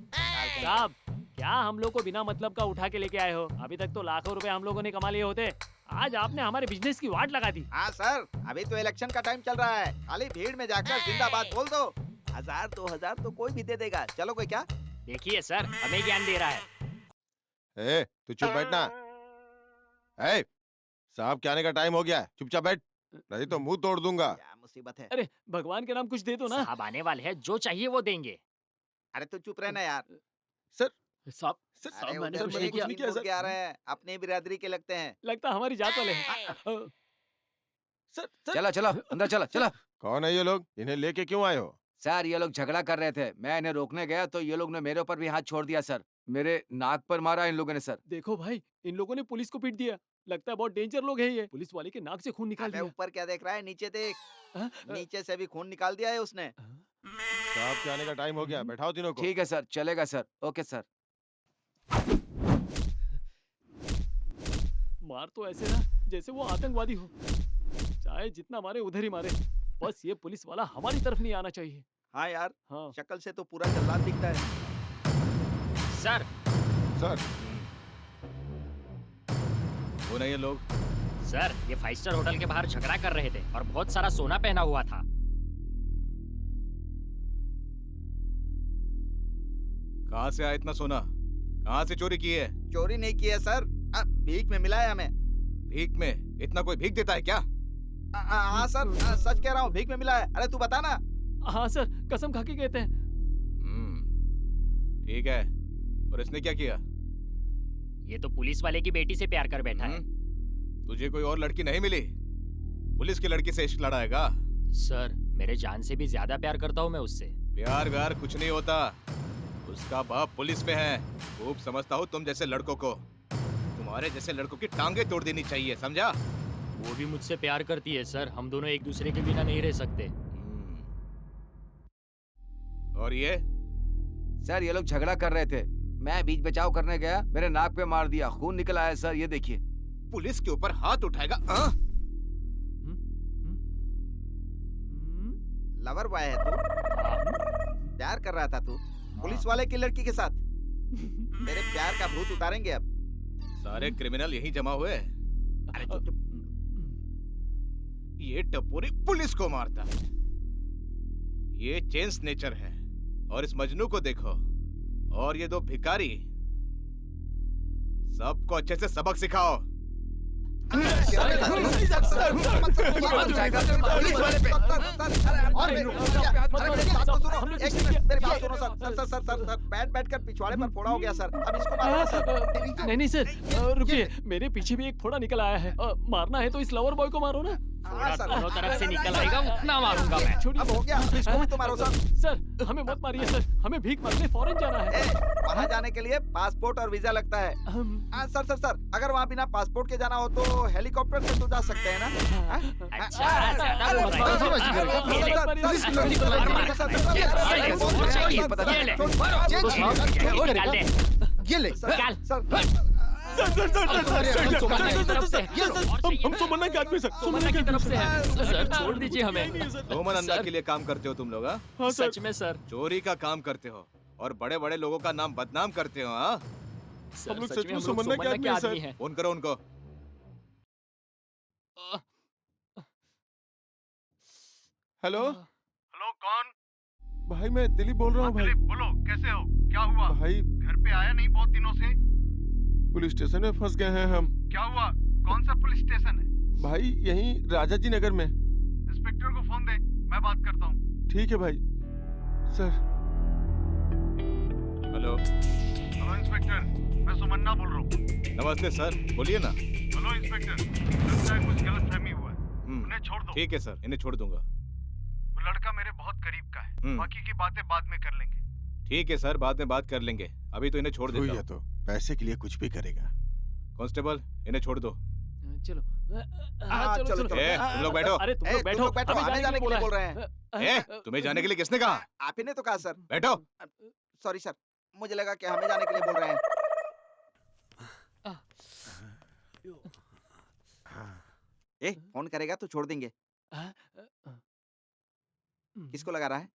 साहब, क्या हम लोग को बिना मतलब का उठा के लेके आए हो? अभी तक तो लाखों रुपए हम लोगों ने कमा लिए होते। आज आपने हमारे बिजनेस की वाट लगा दी। हाँ सर, अभी तो इलेक्शन का टाइम चल रहा है। खाली भीड़ में जाकर जिंदाबाद बोल दो। 1000 2000 तो कोई भी दे देगा। चलो कोई क्या? देखिए सर, हमें ज्ञान दे रहा है। ए, तू चुप बैठना। ए, साहब के आने का टाइम हो गया है, चुपचाप बैठ, नहीं तो मुंह तोड़ दूंगा। क्या मुसीबत है? अरे भगवान के नाम कुछ दे दो ना। साहब आने वाले हैं, जो चाहिए वो देंगे। अरे तू चुप रहना यार। साहब अरे साहब मैंने उधर कुछ से नहीं एक किया। आदमी बोल के आ रहे हैं, अपनी बिरादरी के लगते हैं। लगता हमारी जात वाले हैं। चलो चलो अंदर चलो चलो। कौन है ये लोग? इन्हें लेके क्यों आए हो? सर ये लोग झगड़ा कर रहे थे, मैं इन्हें रोकने गया तो ये लोग ने मेरे ऊपर भी हाथ छोड़ दिया सर। मेरे नाक पर मारा इन लोगों ने सर। देखो भाई, इन लोगों ने पुलिस को पीट दिया। लगता है बहुत डेंजर लोग हैं ये। पुलिस वाले के नाक से खून निकाल अबे दिया। ऊपर क्या देख रहा है? नीचे देख। नीचे से भी खून निकाल दिया है उसने। साहब के आने का टाइम हो गया, बैठाओ तीनों को। ठीक है सर, चलेगा सर। Okay sir. मार तो ऐसे ना जैसे वो आतंकवादी हो। चाहे जितना मारे उधर ही मारे, बस ये पुलिस वाला हमारी तरफ नहीं आना चाहिए। हाँ यार, हाँ। शक्ल से तो पूरा जल्लाद दिखता है। सर सर वो नहीं ये लोग। सर, ये 5 स्टार होटल के बाहर झगड़ा कर रहे थे और बहुत सारा सोना पहना हुआ था। कहाँ से आया इतना सोना? कहाँ से चोरी की है? चोरी नहीं की है सर, भीख में मिला है हमें। भीख में? इतना कोई भीख देता है क्या? हाँ सर, सच कह रहा हूँ, भीख में मिला है। अरे तू बता ना। हाँ सर, कसम खा के कहते हैं। ठीक है, और इसने क्या किया? ये तो पुलिस वाले की बेटी से प्यार कर बैठा है। तुझे कोई और लड़की नहीं मिली? पुलिस की लड़की से इश्क लड़ाएगा? सर, मेरे जान से भी ज्यादा प्यार करता हूँ मैं उससे। प्यार व्यार कुछ नहीं होता। उसका बाप पुलिस में है। खूब समझता हूँ तुम जैसे लड़कों को। तुम्हारे जैसे लड़कों की टांगे तोड़ देनी चाहिए, समझा? वो भी मुझसे प्यार करती है सर। हम दोनों एक दूसरे के बिना नहीं रह सकते। और ये? सर ये लोग झगड़ा कर रहे थे, मैं बीच बचाव करने गया, मेरे नाक पे मार दिया, खून निकल आया सर, ये देखिए। पुलिस के ऊपर हाथ उठाएगा? लवर बॉय है तू? प्यार कर रहा था तू पुलिस वाले की लड़की के साथ? तेरे प्यार का भूत उतारेंगे अब। सारे क्रिमिनल यहीं जमा हुए हैं। अरे चुप चुप। ये टपोरी पुलिस को मारता है। ये चेन स्नेचर है। और इस मजनू को देखो। और ये दो भिखारी। सबको अच्छे से सबक सिखाओ। बैठ कर पिछवाड़े पर फोड़ा हो गया सर। अब इसको मारना सर। नहीं सर, रुकिए, मेरे पीछे भी एक फोड़ा निकल आया है। मारना है तो इस लवर बॉय को मारो ना। दोनों तरफ से निकल आएगा, उतना मारूंगा मैं। छोड़िए। अब हो गया, इसको भी तो मारो सर। सर हमें मत मारिए सर, हमें भीख मांगने फॉरेन जाना है। वहाँ जाने के लिए पासपोर्ट और वीजा लगता है। सर सर सर, अगर वहाँ बिना पासपोर्ट के जाना हो तो हेलीकॉप्टर से तो जा सकते हैं ना? हम सुमन्ना के आदमी सर, सुमन्ना की तरफ से है सर, छोड़ दीजिए हमें। रोमन अंडा के लिए काम करते हो तुम लोग? हाँ सच में सर, चोरी का काम करते हो और बड़े बड़े लोगों का नाम बदनाम करते हो। हाँ, हम लोग सच में सुमन्ना के आदमी हैं। फोन करो उनको। हेलो हेलो, कौन? भाई, मैं दिलीप बोल रहा हूँ भाई। दिलीप, बोलो, कैसे हो? क्या हुआ? भाई, घर पे आया नहीं बहुत दिनों से। पुलिस स्टेशन में फंस गए हैं हम। क्या हुआ? कौन सा पुलिस स्टेशन है? भाई, यहीं राजा जी नगर में। इंस्पेक्टर को फोन दे, मैं बात करता हूँ। ठीक है भाई। सर। हेलो इंस्पेक्टर, मैं सुमन्ना बोल रहा हूँ। नमस्ते सर, बोलिए ना। हेलो इंस्पेक्टर, लगता है कुछ गलतफहमी हुआ है। उन्हें छोड़ दो। ठीक है सर, इन्हें छोड़ दूंगा। वो लड़का मेरे बहुत करीब का है। बाकी की बातें बाद में कर लेंगे। ठीक है सर, बाद में बात कर लेंगे। अभी तो इन्हें छोड़ देता हूं। तो पैसे के लिए कुछ भी करेगा। कांस्टेबल, इन्हें छोड़ दो। चलो चलो चलो। तुम लोग बैठो। अरे तुम लोग बैठो, हमें जाने के लिए बोल रहे हैं। तुम्हें जाने के लिए किसने कहा? आप ही ने तो कहा सर। बैठो। सॉरी सर, मुझे लगा कि हमें जाने के लिए बोल रहे हैं। फोन करेगा तो छोड़ देंगे। किसको लगा रहा है?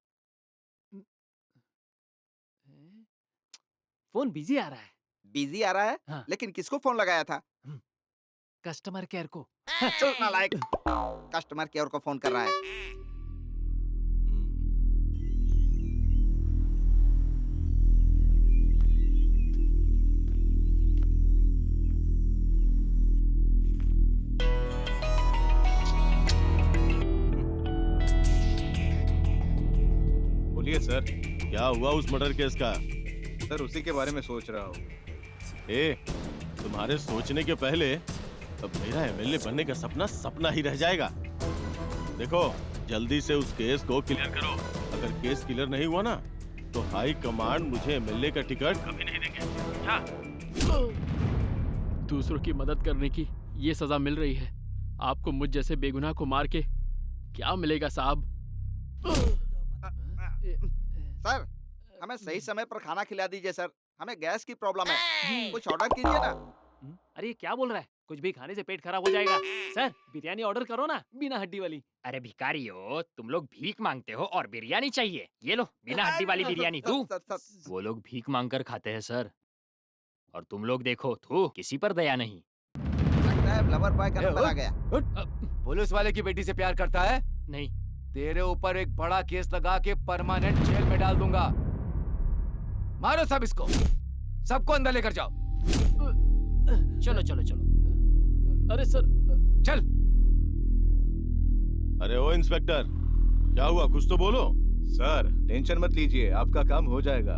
फोन बिजी आ रहा है। बिजी आ रहा है? हाँ। लेकिन किसको फोन लगाया था? कस्टमर केयर को। नालायक, कस्टमर केयर को फोन कर रहा है। बोलिए सर। क्या हुआ उस मर्डर केस का? सर, उसी के बारे में सोच रहा हूँ। तुम्हारे सोचने के पहले अब मेरा एमएलए बनने का सपना सपना ही रह जाएगा। देखो, जल्दी से उस केस को क्लियर करो। अगर केस क्लियर नहीं हुआ ना, तो हाई कमांड मुझे एमएलए का टिकट कभी नहीं देंगे। दूसरों की मदद करने की ये सजा मिल रही है, आपको मुझ जैसे बेगुनाह को मार के क्या मिलेगा साहब? सर, हमें सही समय पर खाना खिला दीजिए सर। हमें गैस की प्रॉब्लम है। कुछ ऑर्डर कीजिए ना। अरे ये क्या बोल रहा है? कुछ भी खाने से पेट खराब हो जाएगा। सर, बिरयानी ऑर्डर करो ना, बिना हड्डी वाली। अरे भिखारियों, तुम लोग भीख मांगते हो और बिरयानी चाहिए। ये लो, बिना हड्डी वाली बिरयानी। तू वो लोग भीख मांग कर खाते हैं सर, और तुम लोग देखो, तू किसी पर दया नहीं। लगता है लवर बॉय का नंबर आ गया। पुलिस वाले की बेटी से प्यार करता है? नहीं। तेरे ऊपर एक बड़ा केस लगा के परमानेंट जेल में डाल दूंगा। मारो सब इसको, सबको अंदर लेकर जाओ। चलो चलो चलो। अरे सर, चल। अरे ओ इंस्पेक्टर, क्या हुआ? कुछ तो बोलो। सर, टेंशन मत लीजिए, आपका काम हो जाएगा।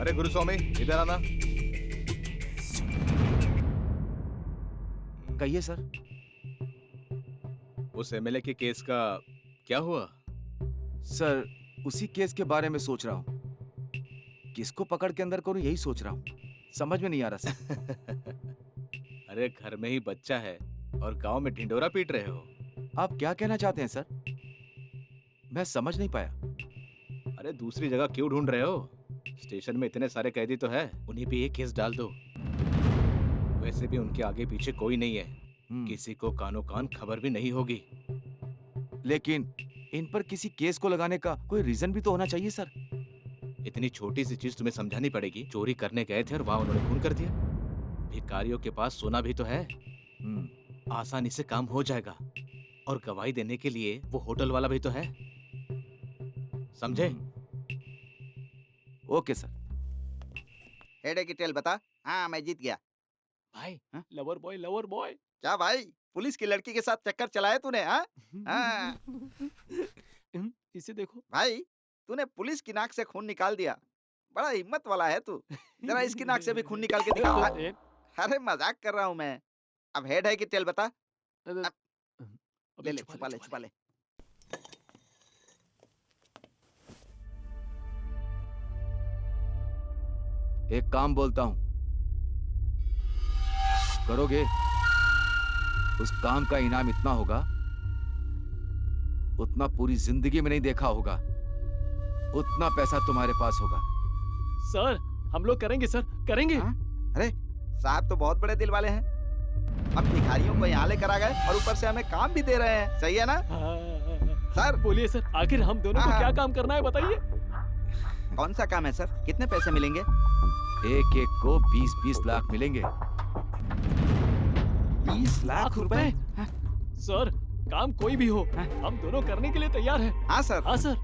अरे गुरुस्वामी, इधर आना। कहिए सर। उस एमएलए के केस का क्या हुआ? सर, उसी केस के बारे में सोच रहा हूँ। किसको पकड़ के अंदर करूँ, यही सोच रहा हूँ। समझ में नहीं आ रहा सर। अरे घर में ही बच्चा है और गांव में ढिंडोरा पीट रहे हो। आप क्या कहना चाहते हैं सर? मैं समझ नहीं पाया। अरे दूसरी जगह क्यों ढूंढ रहे हो? स्टेशन में इतने सारे कैदी तो है, उन्हीं पे ये केस डाल दो। वैसे भी उनके आगे पीछे कोई नहीं है। किसी को कानो कान खबर भी नहीं होगी। लेकिन इन पर किसी केस को लगाने का कोई रीजन भी तो होना चाहिए सर। इतनी छोटी सी चीज तुम्हें समझानी पड़ेगी। चोरी करने गए थे और वहां उन्होंने खून कर दिया। भिखारियों के पास सोना भी तो है। आसानी से काम हो जाएगा। और गवाही देने के लिए वो होटल वाला भी तो है। समझे? Okay sir. हेड की टेल बता। हाँ मैं जीत गया। भाई लवर बॉय क्या भाई, पुलिस की लड़की के साथ चक्कर चलाया तूने? हाँ हाँ इसे देखो भाई, तूने पुलिस की नाक से खून निकाल दिया। बड़ा हिम्मत वाला है तू। जरा इसकी नाक से भी खून निकाल के दिखा। अरे मजाक कर रहा हूँ मैं। अब हेड है कि टेल बता। ले ले, छुपा ले। एक काम बोलता हूं, करोगे? उस काम का इनाम इतना होगा, उतना पूरी जिंदगी में नहीं देखा होगा। उतना पैसा तुम्हारे पास होगा। सर हम लोग करेंगे सर, करेंगे। अरे साहब तो बहुत बड़े दिल वाले हैं। अब भिखारियों को यहाँ लेकर आ गए और ऊपर से हमें काम भी दे रहे हैं। सही है ना सर? बोलिए सर, आखिर हम दोनों को क्या काम करना है बताइए। कौन सा काम है सर? कितने पैसे मिलेंगे? एक एक को 20-20 लाख मिलेंगे। 20 लाख रुपए? सर काम कोई भी हो, हम दोनों करने के लिए तैयार हैं। हाँ सर। हाँ सर।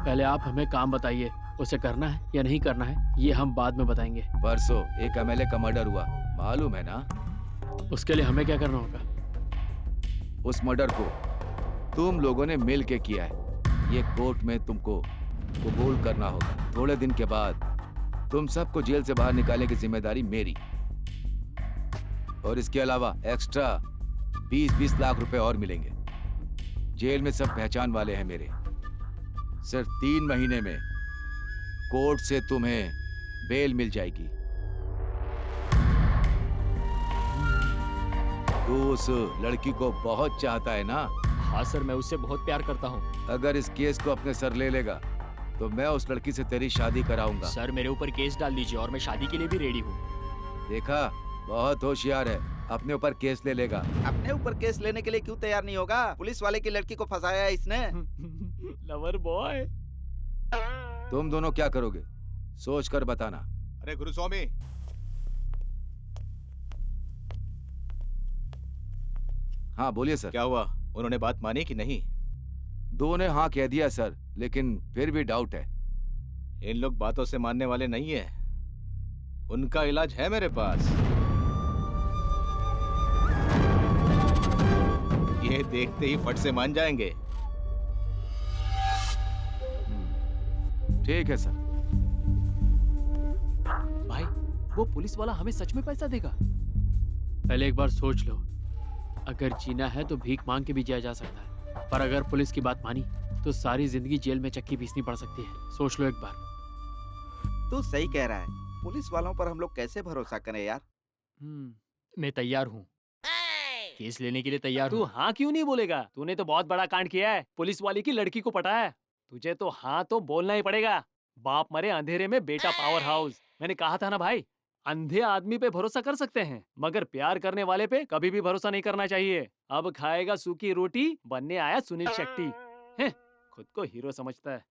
पहले आप हमें काम बताइए, उसे करना है या नहीं करना है ये हम बाद में बताएंगे। परसों एक एमएलए का मर्डर हुआ, मालूम है ना? उसके लिए हमें क्या करना होगा? उस मर्डर को तुम लोगों ने मिल के किया है। ये कोर्ट में तुमको कबूल करना होगा। थोड़े दिन के बाद तुम सबको जेल से बाहर निकालने की जिम्मेदारी मेरी। और इसके अलावा एक्स्ट्रा 20-20 लाख रुपए और मिलेंगे। जेल में सब पहचान वाले हैं मेरे। सिर्फ 3 महीने में कोर्ट से तुम्हें बेल मिल जाएगी। तू उस लड़की को बहुत चाहता है ना? हाँ सर, मैं उससे बहुत प्यार करता हूँ। अगर इस केस को अपने सर ले लेगा तो मैं उस लड़की से तेरी शादी कराऊंगा। सर मेरे ऊपर केस डाल दीजिए और मैं शादी के लिए भी रेडी हूँ। देखा, बहुत होशियार है। अपने ऊपर केस ले लेगा। अपने ऊपर केस लेने के लिए क्यों तैयार नहीं होगा? पुलिस वाले की लड़की को फंसाया है इसने। Lover boy. तुम दोनों क्या करोगे? सोच कर बताना। अरे गुरुस्वामी, हाँ बोलिए सर। क्या हुआ? उन्होंने बात मानी कि नहीं? 2 ने हाँ कह दिया सर, लेकिन फिर भी डाउट है। इन लोग बातों से मानने वाले नहीं है। उनका इलाज है मेरे पास। ये देखते ही फट से मान जाएंगे। ठीक है सर। भाई वो पुलिस वाला हमें सच में पैसा देगा? पहले एक बार सोच लो। अगर जीना है तो भीख मांग के भी जिया जा सकता है, पर अगर पुलिस की बात मानी तो सारी जिंदगी जेल में चक्की पीसनी पड़ सकती है। सोच लो एक बार। तू सही कह रहा है। पुलिस वालों पर हम लोग कैसे भरोसा करें यार? मैं तैयार हूँ, केस लेने के लिए तैयार तू हूँ। हाँ क्यों नहीं बोलेगा? तूने तो बहुत बड़ा कांड किया है, पुलिस वाली की लड़की को पटाया है। तुझे तो हाँ तो बोलना ही पड़ेगा। बाप मरे अंधेरे में बेटा पावर हाउस। मैंने कहा था ना भाई, अंधे आदमी पे भरोसा कर सकते हैं, मगर प्यार करने वाले पे कभी भी भरोसा नहीं करना चाहिए। अब खाएगा सूखी रोटी बनने आया सुनील शेट्टी। खुद को हीरो समझता है।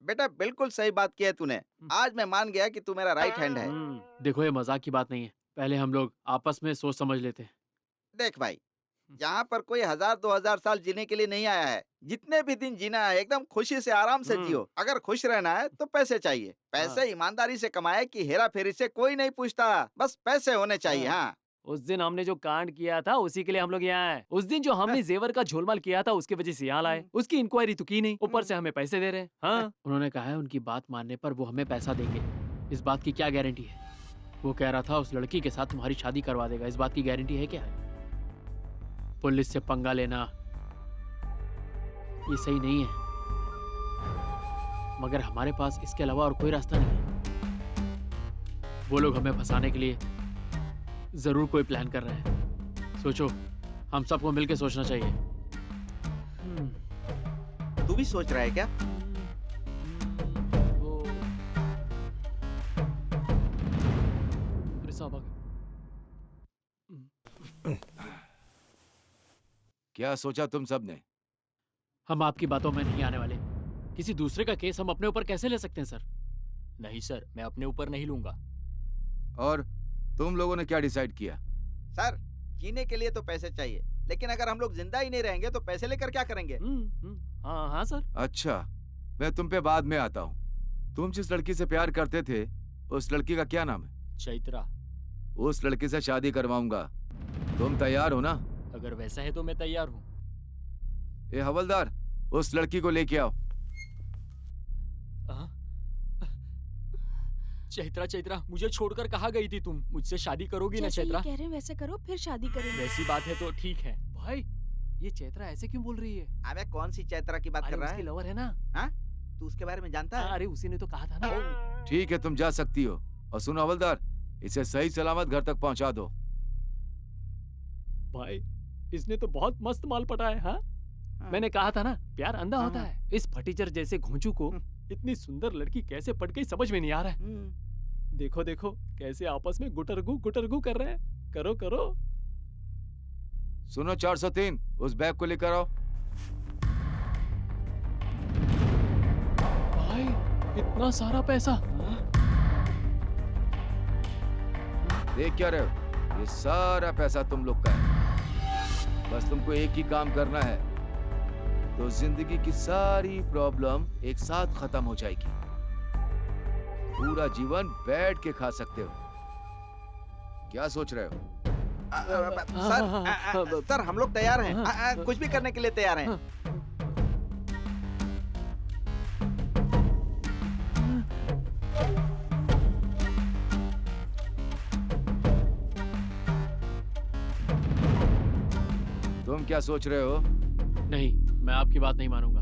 बेटा बिल्कुल सही बात की है तूने। आज मैं मान गया कि तू मेरा राइट हैंड है। देखो ये मजाक की बात नहीं है। पहले हम लोग आपस में सोच समझ लेते हैं। देख भाई, यहाँ पर कोई 1000-2000 साल जीने के लिए नहीं आया है। जितने भी दिन जीना है एकदम खुशी से आराम से जियो। अगर खुश रहना है तो पैसे चाहिए। पैसे ईमानदारी से कमाए कि हेरा फेरी से कोई नहीं पूछता। बस पैसे होने चाहिए। हाँ उस दिन हमने जो कांड किया था उसी के लिए हम लोग यहाँ आए। उस दिन जो हमने जेवर का झोलमाल किया था उसकी वजह से यहाँ लाए। उसकी इंक्वायरी तो की नहीं, ऊपर से हमें पैसे दे रहे हैं। हाँ उन्होंने कहा है उनकी बात मानने पर वो हमें पैसा देंगे। इस बात की क्या गारंटी है? वो कह रहा था उस लड़की के साथ तुम्हारी शादी करवा देगा। इस बात की गारंटी है क्या? पुलिस से पंगा लेना ये सही नहीं है, मगर हमारे पास इसके अलावा और कोई रास्ता नहीं है। वो लोग हमें फंसाने के लिए जरूर कोई प्लान कर रहे हैं। सोचो, हम सबको मिलकर सोचना चाहिए। तू भी सोच रहा है क्या? क्या सोचा तुम सबने? हम आपकी बातों में नहीं आने वाले। किसी दूसरे का केस हम अपने ऊपर कैसे ले सकते हैं सर? नहीं सर, मैं अपने ऊपर नहीं लूंगा। और तुम लोगों ने क्या डिसाइड किया? सर, जीने के लिए तो पैसे चाहिए, लेकिन अगर हम लोग जिंदा ही नहीं रहेंगे तो पैसे लेकर क्या करेंगे? हाँ हाँ सर। अच्छा, मैं तुम पे बाद में आता हूँ। तुम जिस लड़की से प्यार करते थे, उस लड़की का क्या नाम है? चैत्रा। उस लड़की से शादी करवाऊंगा। तुम तैयार हो ना? अगर वैसा है तो मैं तैयार हूँ। ए हवलदार, उस लड़की को लेके आओ। चैत्रा, चैत्रा, मुझे छोड़कर कहाँ गई थी तुम? मुझसे शादी करोगी ना जैसे ये चैत्रा? कह रहे हैं वैसे करो, फिर शादी करेंगे। वैसी बात है तो ठीक है। भाई, ये चैत्रा ऐसे क्यों बोल रही है? अबे कौन सी चैत्रा की बात कर रहा उसकी है? लवर है ना? हाँ? तू उसके बारे में जानता है? अरे उसी ने तो कहा था ना। ठीक है, तुम जा सकती हो। और सुनो हवलदार, इसे सही सलामत घर तक पहुंचा दो। भाई, इसने तो बहुत मस्त माल पटा है। हाँ? मैंने कहा था ना, प्यार अंधा होता है। इस फटीचर जैसे घोंचू को इतनी सुंदर लड़की कैसे पट गई समझ में नहीं आ रहा है। देखो देखो कैसे आपस में गुटरगू कर रहे हैं। करो करो। सुनो 403, उस बैग को लेकर आओ। भाई, इतना सारा पैसा। देख क्या रहे हो? ये सारा पैसा तुम लोग का है। बस तुमको एक ही काम करना है, तो जिंदगी की सारी प्रॉब्लम एक साथ खत्म हो जाएगी। पूरा जीवन बैठ के खा सकते हो। क्या सोच रहे हो? सर, हम लोग तैयार हैं। कुछ भी करने के लिए तैयार हैं। तुम क्या सोच रहे हो? नहीं, मैं आपकी बात नहीं मानूंगा।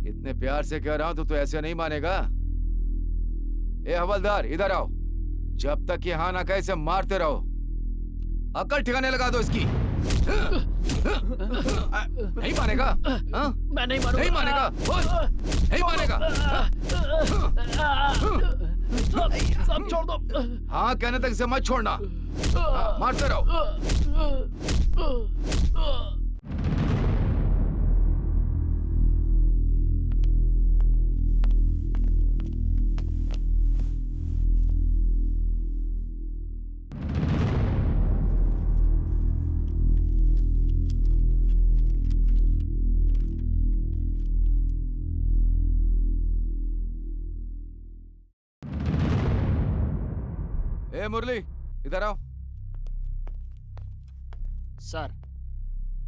इतने प्यार से कह रहा हूं तो ऐसे नहीं मानेगा। ए हवलदार, इधर आओ। जब तक ये हाँ ना कहे इसे मारते रहो। अकल ठिकाने लगा दो इसकी। नहीं मानेगा? हाँ? मैं नहीं मानूंगा। नहीं मानेगा? बोल। नहीं मानेगा? सब छोड़ दो। हाँ कहने तक इसे मत छोड़ना। हाँ, मारते रहो। ए मुरली, इधर आओ। सर,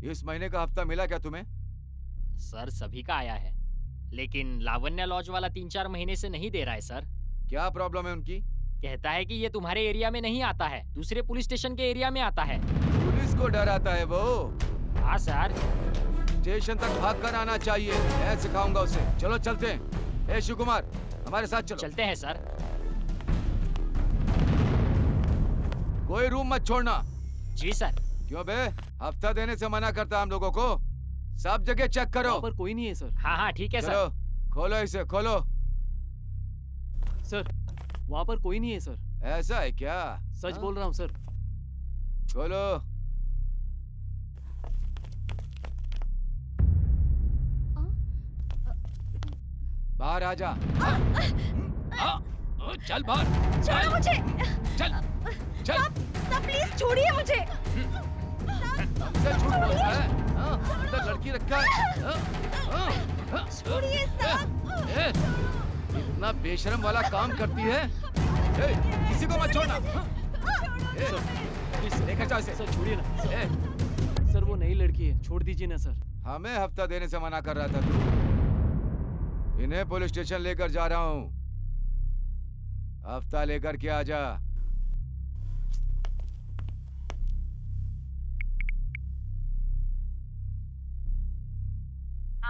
इस महीने का हफ्ता मिला क्या तुम्हें? सर सभी का आया है, लेकिन लावण्या लॉज वाला 3-4 महीने से नहीं दे रहा है सर। क्या प्रॉब्लम है उनकी? कहता है कि ये तुम्हारे एरिया में नहीं आता है, दूसरे पुलिस स्टेशन के एरिया में आता है। पुलिस को डर आता है वो? हाँ सर। स्टेशन तक भाग कर आना चाहिए। मैं सिखाऊंगा उसे। चलो चलते हैं। ए शिव कुमार, हमारे साथ चलो। चलते हैं सर। कोई रूम मत छोड़ना। जी सर। क्यों बे? हफ्ता देने से मना करता हम लोगों को। सब जगह चेक करो। वहाँ पर कोई नहीं है सर। हाँ हाँ ठीक है सर। चलो खोलो इसे, खोलो। सर, वहाँ पर कोई नहीं है सर। ऐसा है क्या? सच बोल रहा हूँ सर। खोलो। बाहर आ जा। चल बाहर। छोड़ो मुझे। चल चल। सब प्लीज छोड़िए मुझे। हमसे झूठ बोलता है? अंदर लड़की रखा है। छोड़िए सब। इतना बेशरम वाला काम करती है। किसी को मत छोड़ना। लेकर जाओ इसे। सर छोड़िए ना। सर वो नई लड़की है, छोड़ दीजिए ना सर। हमें हफ्ता देने से मना कर रहा था तू। इन्हें पुलिस स्टेशन लेकर जा रहा हूँ। हफ्ता लेकर के आ जा।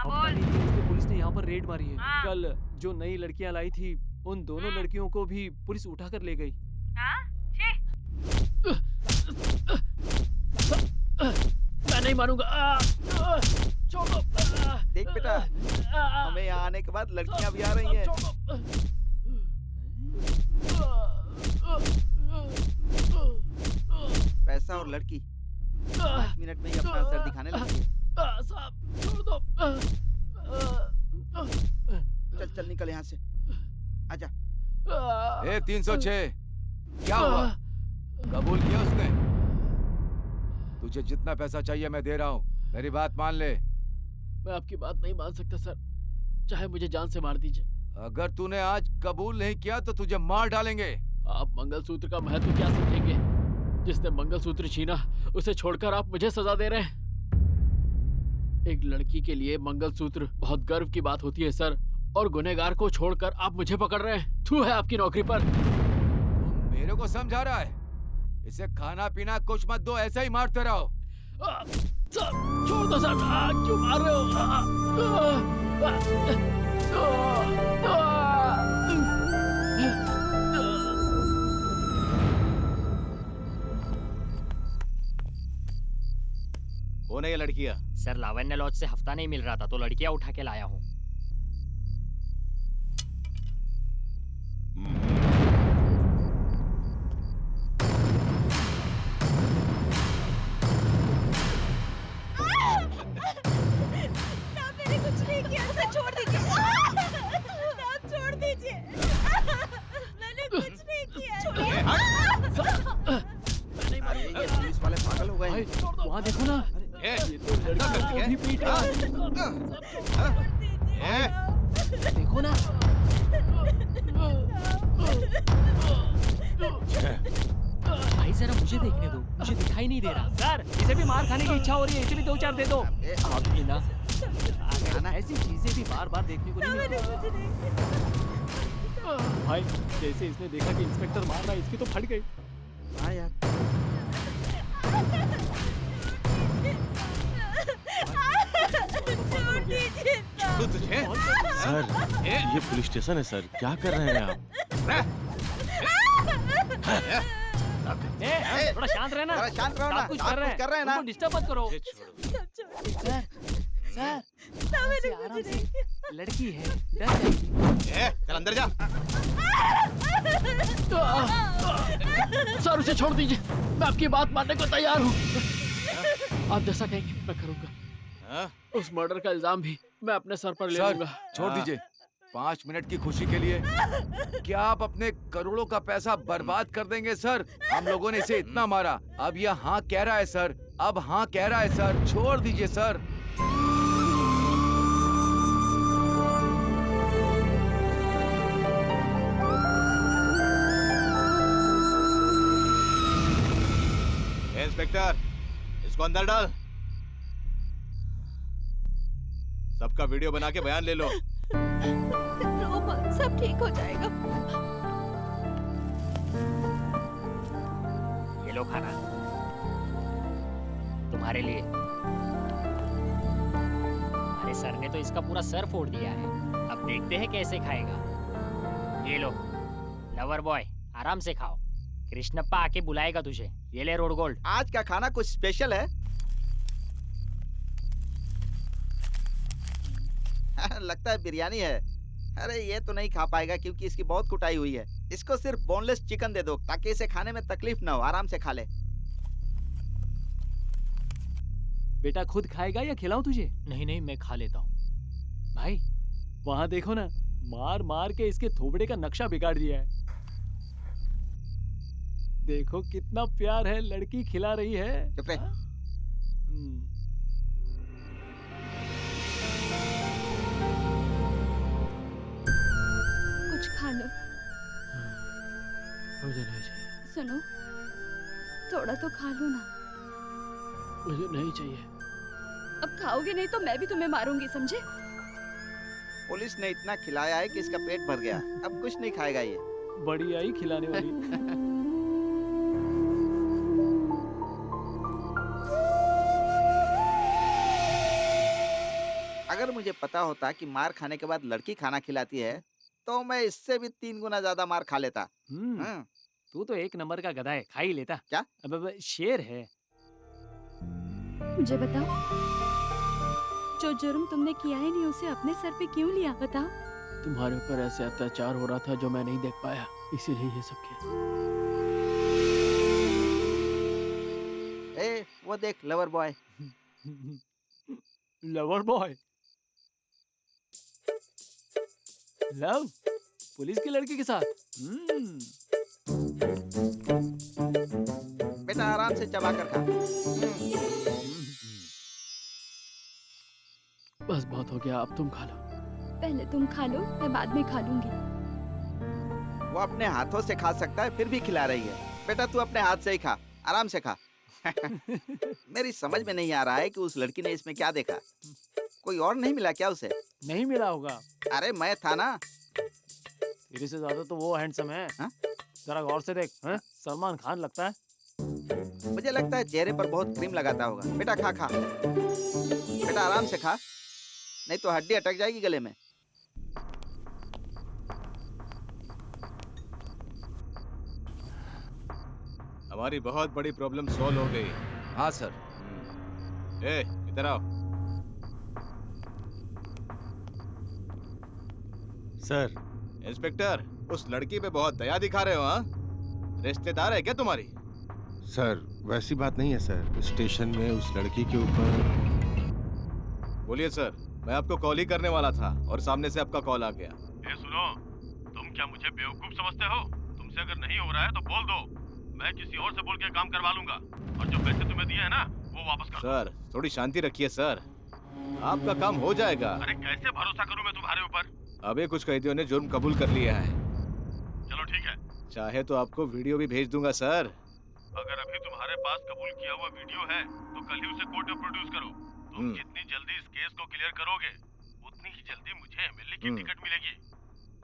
पुलिस ने यहाँ पर रेड मारी है। कल जो नई लड़कियाँ लाई थी, उन दोनों लड़कियों को भी पुलिस उठाकर ले गई। मैं नहीं मानूंगा। छोड़ो। देख बेटा, हमें यहाँ आने के बाद लड़कियाँ भी आ रही हैं। पैसा और लड़की 5 मिनट में ही अपना असर दिखाने लगती है। साहब छोड़ दो। चल चल निकल यहाँ से। आजा। ए 306 क्या हुआ? कबूल किया उसने? तुझे जितना पैसा चाहिए मैं दे रहा हूँ, मेरी बात मान ले। मैं आपकी बात नहीं मान सकता सर, चाहे मुझे जान से मार दीजिए। अगर तूने आज कबूल नहीं किया तो तुझे मार डालेंगे। आप मंगलसूत्र का महत्व क्या समझेंगे? जिसने मंगलसूत्र छीना उसे छोड़कर आप मुझे सजा दे रहे हैं। एक लड़की के लिए मंगलसूत्र बहुत गर्व की बात होती है सर, और गुनहगार को छोड़कर आप मुझे पकड़ रहे हैं। थू है आपकी नौकरी पर। तू मेरे को समझा रहा है? इसे खाना पीना कुछ मत दो, ऐसा ही मारते रहो। सर छोड़ दो सर, क्यों मार रहे हो? कौन है ये लड़कियां? सर लावण्य लॉज से हफ्ता नहीं मिल रहा था तो लड़कियां उठा के लाया हूँ। मैंने कुछ नहीं किया, उसे छोड़ दीजिए। साहब छोड़ दीजिए। मैंने कुछ नहीं किया। अरे ये पुलिस वाले पागल हो गए हैं। वहाँ देखो ना, ए, ये तो लड़की को भी पीट रहा है। देखो ना। भाई जरा मुझे देखने दो, मुझे दिखाई नहीं दे रहा। सर इसे भी मार खाने की इच्छा हो रही है, इसे भी 2-4 दे दो। आप भी ना ऐसी चीजें भी बार बार देखने को नहीं मिलती। भाई जैसे इसने देखा कि इंस्पेक्टर मार रहा है, इसकी तो फट गई। हाँ यार। छोड़ो तुझे। सर ये पुलिस स्टेशन है सर, क्या कर रहे हैं आप? थोड़ा शांत रहना। थोड़ा शांत रहो ना, आप कुछ कर रहे हैं ना, डिस्टर्ब मत करो। सर सर से आराम से, लड़की है, डर जाएगी। चल अंदर जा। सर उसे छोड़ दीजिए, मैं आपकी बात मानने को तैयार हूँ। आप जैसा कहेंगे मैं करूँगा। उस मर्डर का इल्जाम भी मैं अपने सर पर ले लूंगा। छोड़ दीजिए। 5 मिनट की खुशी के लिए क्या आप अपने करोड़ों का पैसा बर्बाद कर देंगे सर? हम लोगों ने इसे इतना मारा, अब यह हाँ कह रहा है सर, अब हाँ कह रहा है सर, छोड़ दीजिए सर। इंस्पेक्टर इसको अंदर डाल। सबका वीडियो बना के बयान ले लो। रो मत, सब ठीक हो जाएगा। ये लो खाना तुम्हारे लिए। अरे सर ने तो इसका पूरा सर फोड़ दिया है, अब देखते हैं कैसे खाएगा। ये लो लवर बॉय, आराम से खाओ। कृष्णप्पा आके बुलाएगा तुझे। ये ले रोड गोल्ड। आज का खाना कुछ स्पेशल है? लगता है बिरयानी है। अरे ये तो नहीं खा पाएगा क्योंकि इसकी बहुत कुटाई हुई है। इसको सिर्फ बोनलेस चिकन दे दो ताकि इसे खाने में तकलीफ ना हो, आराम से खा ले। बेटा खुद खाएगा या खिलाऊं तुझे? नहीं नहीं मैं खा लेता हूँ। भाई वहाँ देखो ना, मार मार के इसके थोबड़े का नक्शा बिगाड़ दिया है। देखो कितना प्यार है, लड़की खिला रही है। चुप रहे। कुछ खा लो। मुझे नहीं चाहिए। सुनो, थोड़ा तो खा लो ना। मुझे नहीं चाहिए। अब खाओगे नहीं तो मैं भी तुम्हें मारूंगी, समझे? पुलिस ने इतना खिलाया है कि इसका पेट भर गया, अब कुछ नहीं खाएगा ये। बड़ी आई खिलाने वाली। अगर मुझे पता होता कि मार खाने के बाद लड़की खाना खिलाती है तो मैं इससे भी 3 गुना ज्यादा मार खा लेता। तू तो 1 नंबर का गधा है, खा ही लेता। क्या? अब शेर है। मुझे बताओ, जो जुर्म तुमने किया है नहीं उसे अपने सर पे क्यों लिया? बताओ। तुम्हारे ऊपर ऐसे अत्याचार हो रहा था जो मैं नहीं देख पाया, इसीलिए ये सब किया। ए, वो देख lover boy. Lover boy. Love police की लड़की के साथ। बेटा आराम से चबा कर खा। बस बहुत हो गया, अब तुम खा लो। पहले तुम खा लो, मैं बाद में खा लूंगी। वो अपने हाथों से खा सकता है, फिर भी खिला रही है। बेटा तू अपने हाथ से ही खा, आराम से खा। मेरी समझ में नहीं आ रहा है कि उस लड़की ने इसमें क्या देखा। कोई और नहीं मिला क्या उसे? नहीं मिला होगा। अरे मैं था ना। तेरे से ज्यादा तो वो हैंडसम है। जरा गौर से देख, सलमान खान लगता है। मुझे लगता है चेहरे पर बहुत क्रीम लगाता होगा। बेटा खा खा, बेटा आराम से खा, नहीं तो हड्डी अटक जाएगी गले में। हमारी बहुत बड़ी प्रॉब्लम सॉल्व हो गई। हाँ सर। ए, इधर आओ। सर। इंस्पेक्टर, उस लड़की पे बहुत दया दिखा रहे हो, हाँ? रिश्तेदार है क्या तुम्हारी? सर वैसी बात नहीं है सर, स्टेशन में उस लड़की के ऊपर। बोलिए सर, मैं आपको कॉल ही करने वाला था और सामने से आपका कॉल आ गया। ए सुनो, तुम क्या मुझे बेवकूफ समझते हो? तुमसे अगर नहीं हो रहा है तो बोल दो, मैं किसी और से बोल के काम करवा लूंगा, और जो पैसे तुम्हें दिए हैं ना वो वापस कर दो। सर थोड़ी शांति रखिए सर, आपका काम हो जाएगा। अरे कैसे भरोसा करूं मैं तुम्हारे ऊपर? अभी कुछ कैदियों ने जुर्म कबूल कर लिया है। चलो ठीक है। चाहे तो आपको वीडियो भी भेज दूंगा सर। अगर अभी तुम्हारे पास कबूल किया हुआ वीडियो है तो कल ही उसे कोर्ट में प्रोड्यूस करो। तुम जितनी जल्दी इस केस को क्लियर करोगे उतनी ही जल्दी मुझे एमएलए की टिकट मिलेगी,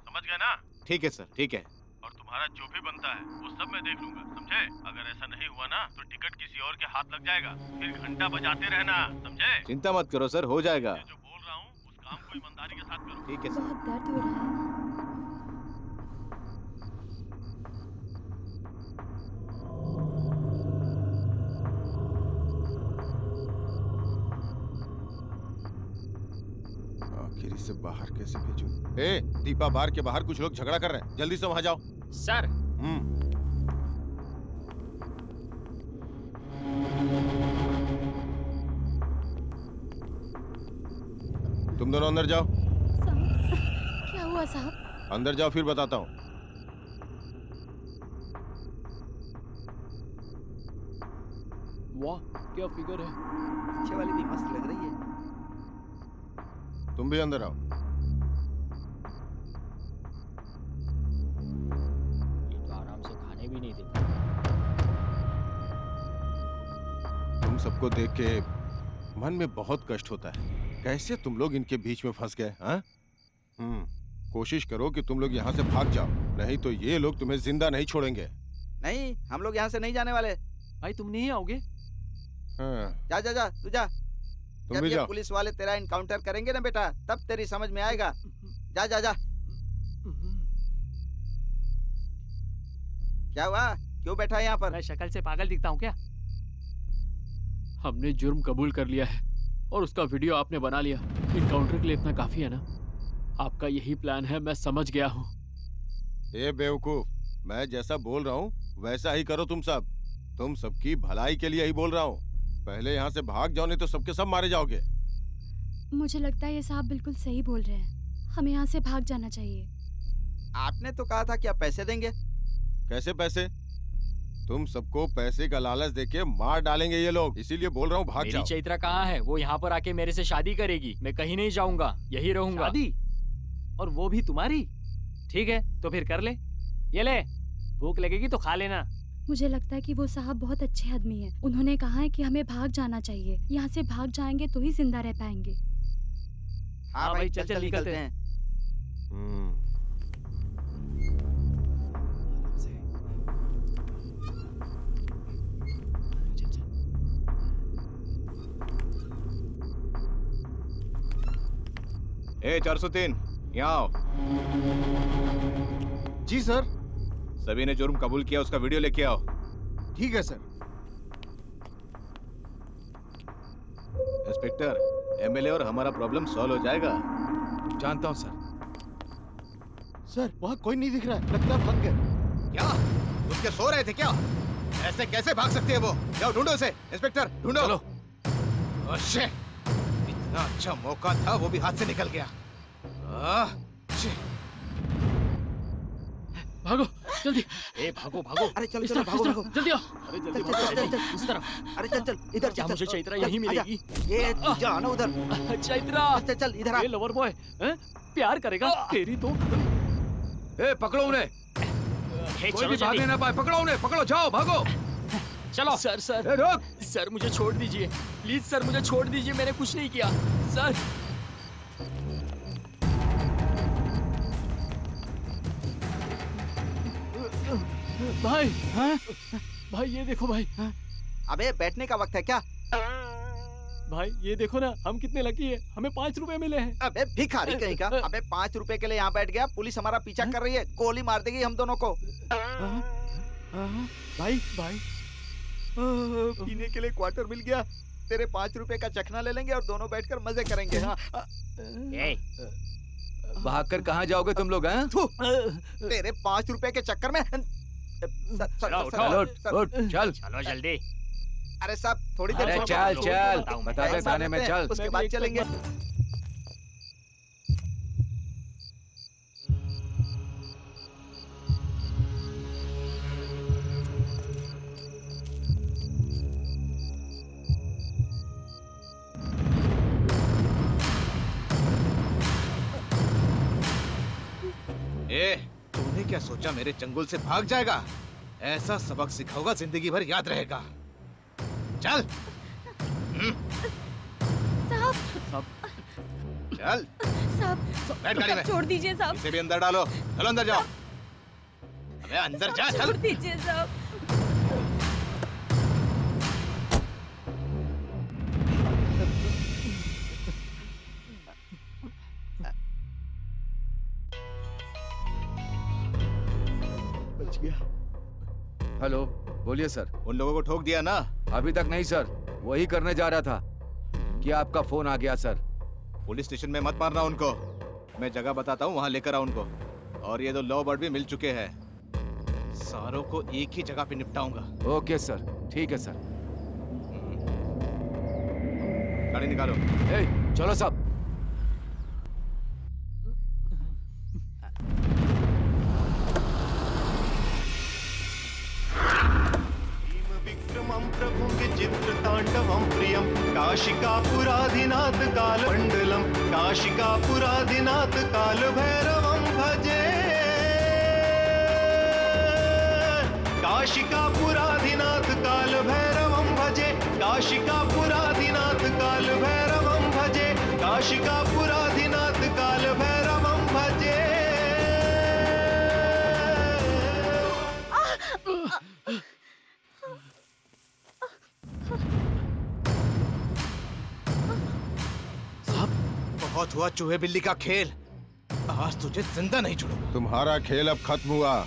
समझ गए ना? ठीक है सर, ठीक है। और तुम्हारा जो भी बनता है वो सब मैं देख लूंगा, समझे? अगर ऐसा नहीं हुआ ना तो टिकट किसी और के हाथ लग जाएगा, फिर घंटा बजाते रहना, समझे? चिंता मत करो सर, हो जाएगा। जो बोल रहा हूँ उस काम को ईमानदारी के साथ करो। ठीक है सर। बहुत दर्द हो रहा है। आखिर इसे बाहर कैसे भेजूं? ए, दीपा बार के बाहर कुछ लोग झगड़ा कर रहे हैं, जल्दी से वहां जाओ। सर। तुम दोनों अंदर जाओ। क्या हुआ साहब? अंदर जाओ, फिर बताता हूँ। वाह क्या फिगर है। पीछे वाली भी मस्त लग रही है। तुम भी अंदर आओ। ये तो आराम से खाने भी नहीं देते। तुम सबको देख के मन में बहुत कष्ट होता है। कैसे तुम लोग इनके बीच में फंस गए? हाँ? कोशिश करो कि तुम लोग यहाँ से भाग जाओ, नहीं तो ये लोग तुम्हें जिंदा नहीं छोड़ेंगे। नहीं, हम लोग यहाँ से नहीं जाने वाले। भाई तुम नहीं आओगे? हाँ। जा जा जा, तू जा। तुम जब भी ये जाओ। पुलिस वाले तेरा इनकाउंटर करेंगे ना बेटा, तब तेरी समझ में आएगा। जा जा जा। क्या हुआ? क्यों बैठा है यहाँ पर? मैं शक्ल से पागल दिखता हूँ क्या? हमने जुर्म कबूल कर लिया है और उसका वीडियो आपने बना लिया। इनकाउंटर के लिए इतना काफी है ना? आपका यही प्लान है, मैं समझ गया हूँ। ए बेवकूफ, मैं जैसा बोल रहा हूँ वैसा ही करो तुम सब। तुम सबकी भलाई के लिए ही बोल रहा हूँ। पहले यहाँ से भाग जाओ, नहीं तो सबके सब मारे जाओगे। मुझे लगता है ये साहब बिल्कुल सही बोल रहे हैं, हमें यहाँ से भाग जाना चाहिए। आपने तो कहा था कि आप पैसे देंगे। कैसे पैसे? तुम सबको पैसे का लालच देके मार डालेंगे ये लोग, इसीलिए बोल रहा हूँ भाग मेरी जाओ। चैत्रा कहाँ है? वो यहाँ पर आके मेरे से शादी करेगी। मैं कहीं नहीं जाऊंगा, यही रहूंगा। शादी? और वो भी तुम्हारी? ठीक है तो फिर कर ले। ये ले, भूख लगेगी तो खा लेना। मुझे लगता है कि वो साहब बहुत अच्छे आदमी हैं। उन्होंने कहा है कि हमें भाग जाना चाहिए। यहाँ से भाग जाएंगे तो ही जिंदा रह पाएंगे। हाँ भाई, चल चल निकलते हैं। ए 403, यहाँ आओ। जी सर। सभी ने जुर्म कबूल किया, उसका वीडियो लेके आओ। ठीक है सर। इंस्पेक्टर, एमएलए और हमारा प्रॉब्लम सॉल्व हो जाएगा। जानता हूँ सर। सर वहाँ कोई नहीं दिख रहा है, लगता है भाग गए। क्या? उसके सो रहे थे क्या? ऐसे कैसे भाग सकते हैं वो? जाओ ढूंढो उसे। इंस्पेक्टर ढूंढो। चलो। Oh shit! इतना अच्छा मौका था, वो भी हाथ से निकल गया। छी। भागो जल्दी। ए भागो भागो। अरे चल इस चल तरफ, भागो इस तरफ, भागो। जल्दी आओ। अरे चल जल्दी चल भागो, चल चल जल्दी, चल इस तरफ। अरे चल चल इधर क्या चल, मुझे चल, चैत्रा चल, यहीं आजा। मिलेगी? ये तू जा ना उधर। चैत्रा। चल चल इधर आ। ये लवर बॉय प्यार करेगा तेरी तो। ए पकड़ो उन्हें, हे, कोई चलो भी भागने जल्दी। ना पाए। पकड़ो उन्हें, पकड़ो, जाओ भागो। चलो सर सर ए रोक। सर मुझे छोड़ दीजिए प्लीज सर, मुझे छोड़ दीजिए, मैंने कुछ नहीं किया सर। भाई हाँ? भाई ये देखो भाई। अबे बैठने का वक्त है क्या? भाई ये देखो ना, हम कितने लकी है, हमें 5 रुपए मिले हैं। अबे भिखारी कहीं का। अबे 5 रुपए के लिए यहाँ बैठ गया, पुलिस हमारा पीछा कर रही है, गोली मार देगी हम दोनों को। भाई भाई पीने के लिए क्वार्टर मिल गया, तेरे 5 रुपए का चखना ले लेंगे और दोनों बैठकर मजे करेंगे। हाँ भागकर कहाँ जाओगे तुम लोग? हैं? तेरे 5 रुपए के चक्कर में चलो उठो। चल उठ, चल। चलो जल्दी। अरे साहब थोड़ी देर अरे रुको, चल रुको, चल, बताऊं, बता दे ऐसा थाने में, करते हैं, चल। उसके बाद चलेंगे। ए, तूने क्या सोचा मेरे चंगुल से भाग जाएगा? ऐसा सबक सिखाऊंगा, जिंदगी भर याद रहेगा। चल साहब चल, साहब बैठ गाड़ी में। छोड़ दीजिए साहब, इसे भी अंदर डालो। चलो अंदर जाओ। अबे अंदर जा, चल। छोड़ दीजिए साहब। बच गया। हेलो, बोलिए सर। उन लोगों को ठोक दिया ना? अभी तक नहीं सर, वही करने जा रहा था कि आपका फोन आ गया सर। पुलिस स्टेशन में मत मारना उनको, मैं जगह बताता हूँ, वहाँ लेकर आओ उनको। और ये 2 लॉ बर्ड भी मिल चुके हैं, सारों को एक ही जगह पे निपटाऊंगा। ओके सर, ठीक है सर। गाड़ी निकालो। ए, चलो सब। विक्रमं प्रभुं विचित्रताण्डवं प्रियं काशिकापुराधिनाथ कालमण्डलं काशिकापुराधिनाथ कालभैरवं भजे। काशिकापुराधिनाथ कालभैरवं भजे। काशिकापुराधिनाथ कालभैरवं भजे। काशिकापुराधिनाथ कालभैरवं भजे। बहुत हुआ चूहे बिल्ली का खेल, आज तुझे जिंदा नहीं छोड़ूंगा। तुम्हारा खेल अब खत्म हुआ।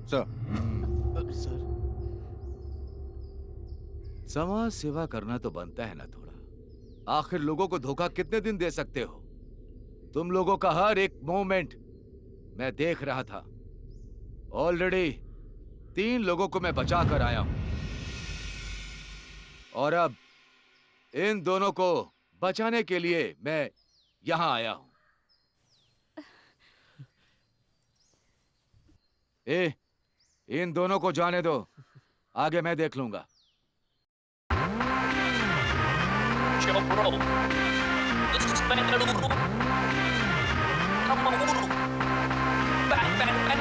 सर, समाज सेवा करना तो बनता है ना थोड़ा। आखिर लोगों को धोखा कितने दिन दे सकते हो? तुम लोगों का हर एक मोमेंट मैं देख रहा था। ऑलरेडी 3 लोगों को मैं बचा कर आया हूं, और अब इन दोनों को बचाने के लिए मैं यहां आया हूं। इन दोनों को जाने दो, आगे मैं देख लूंगा। Bang, bang, bang,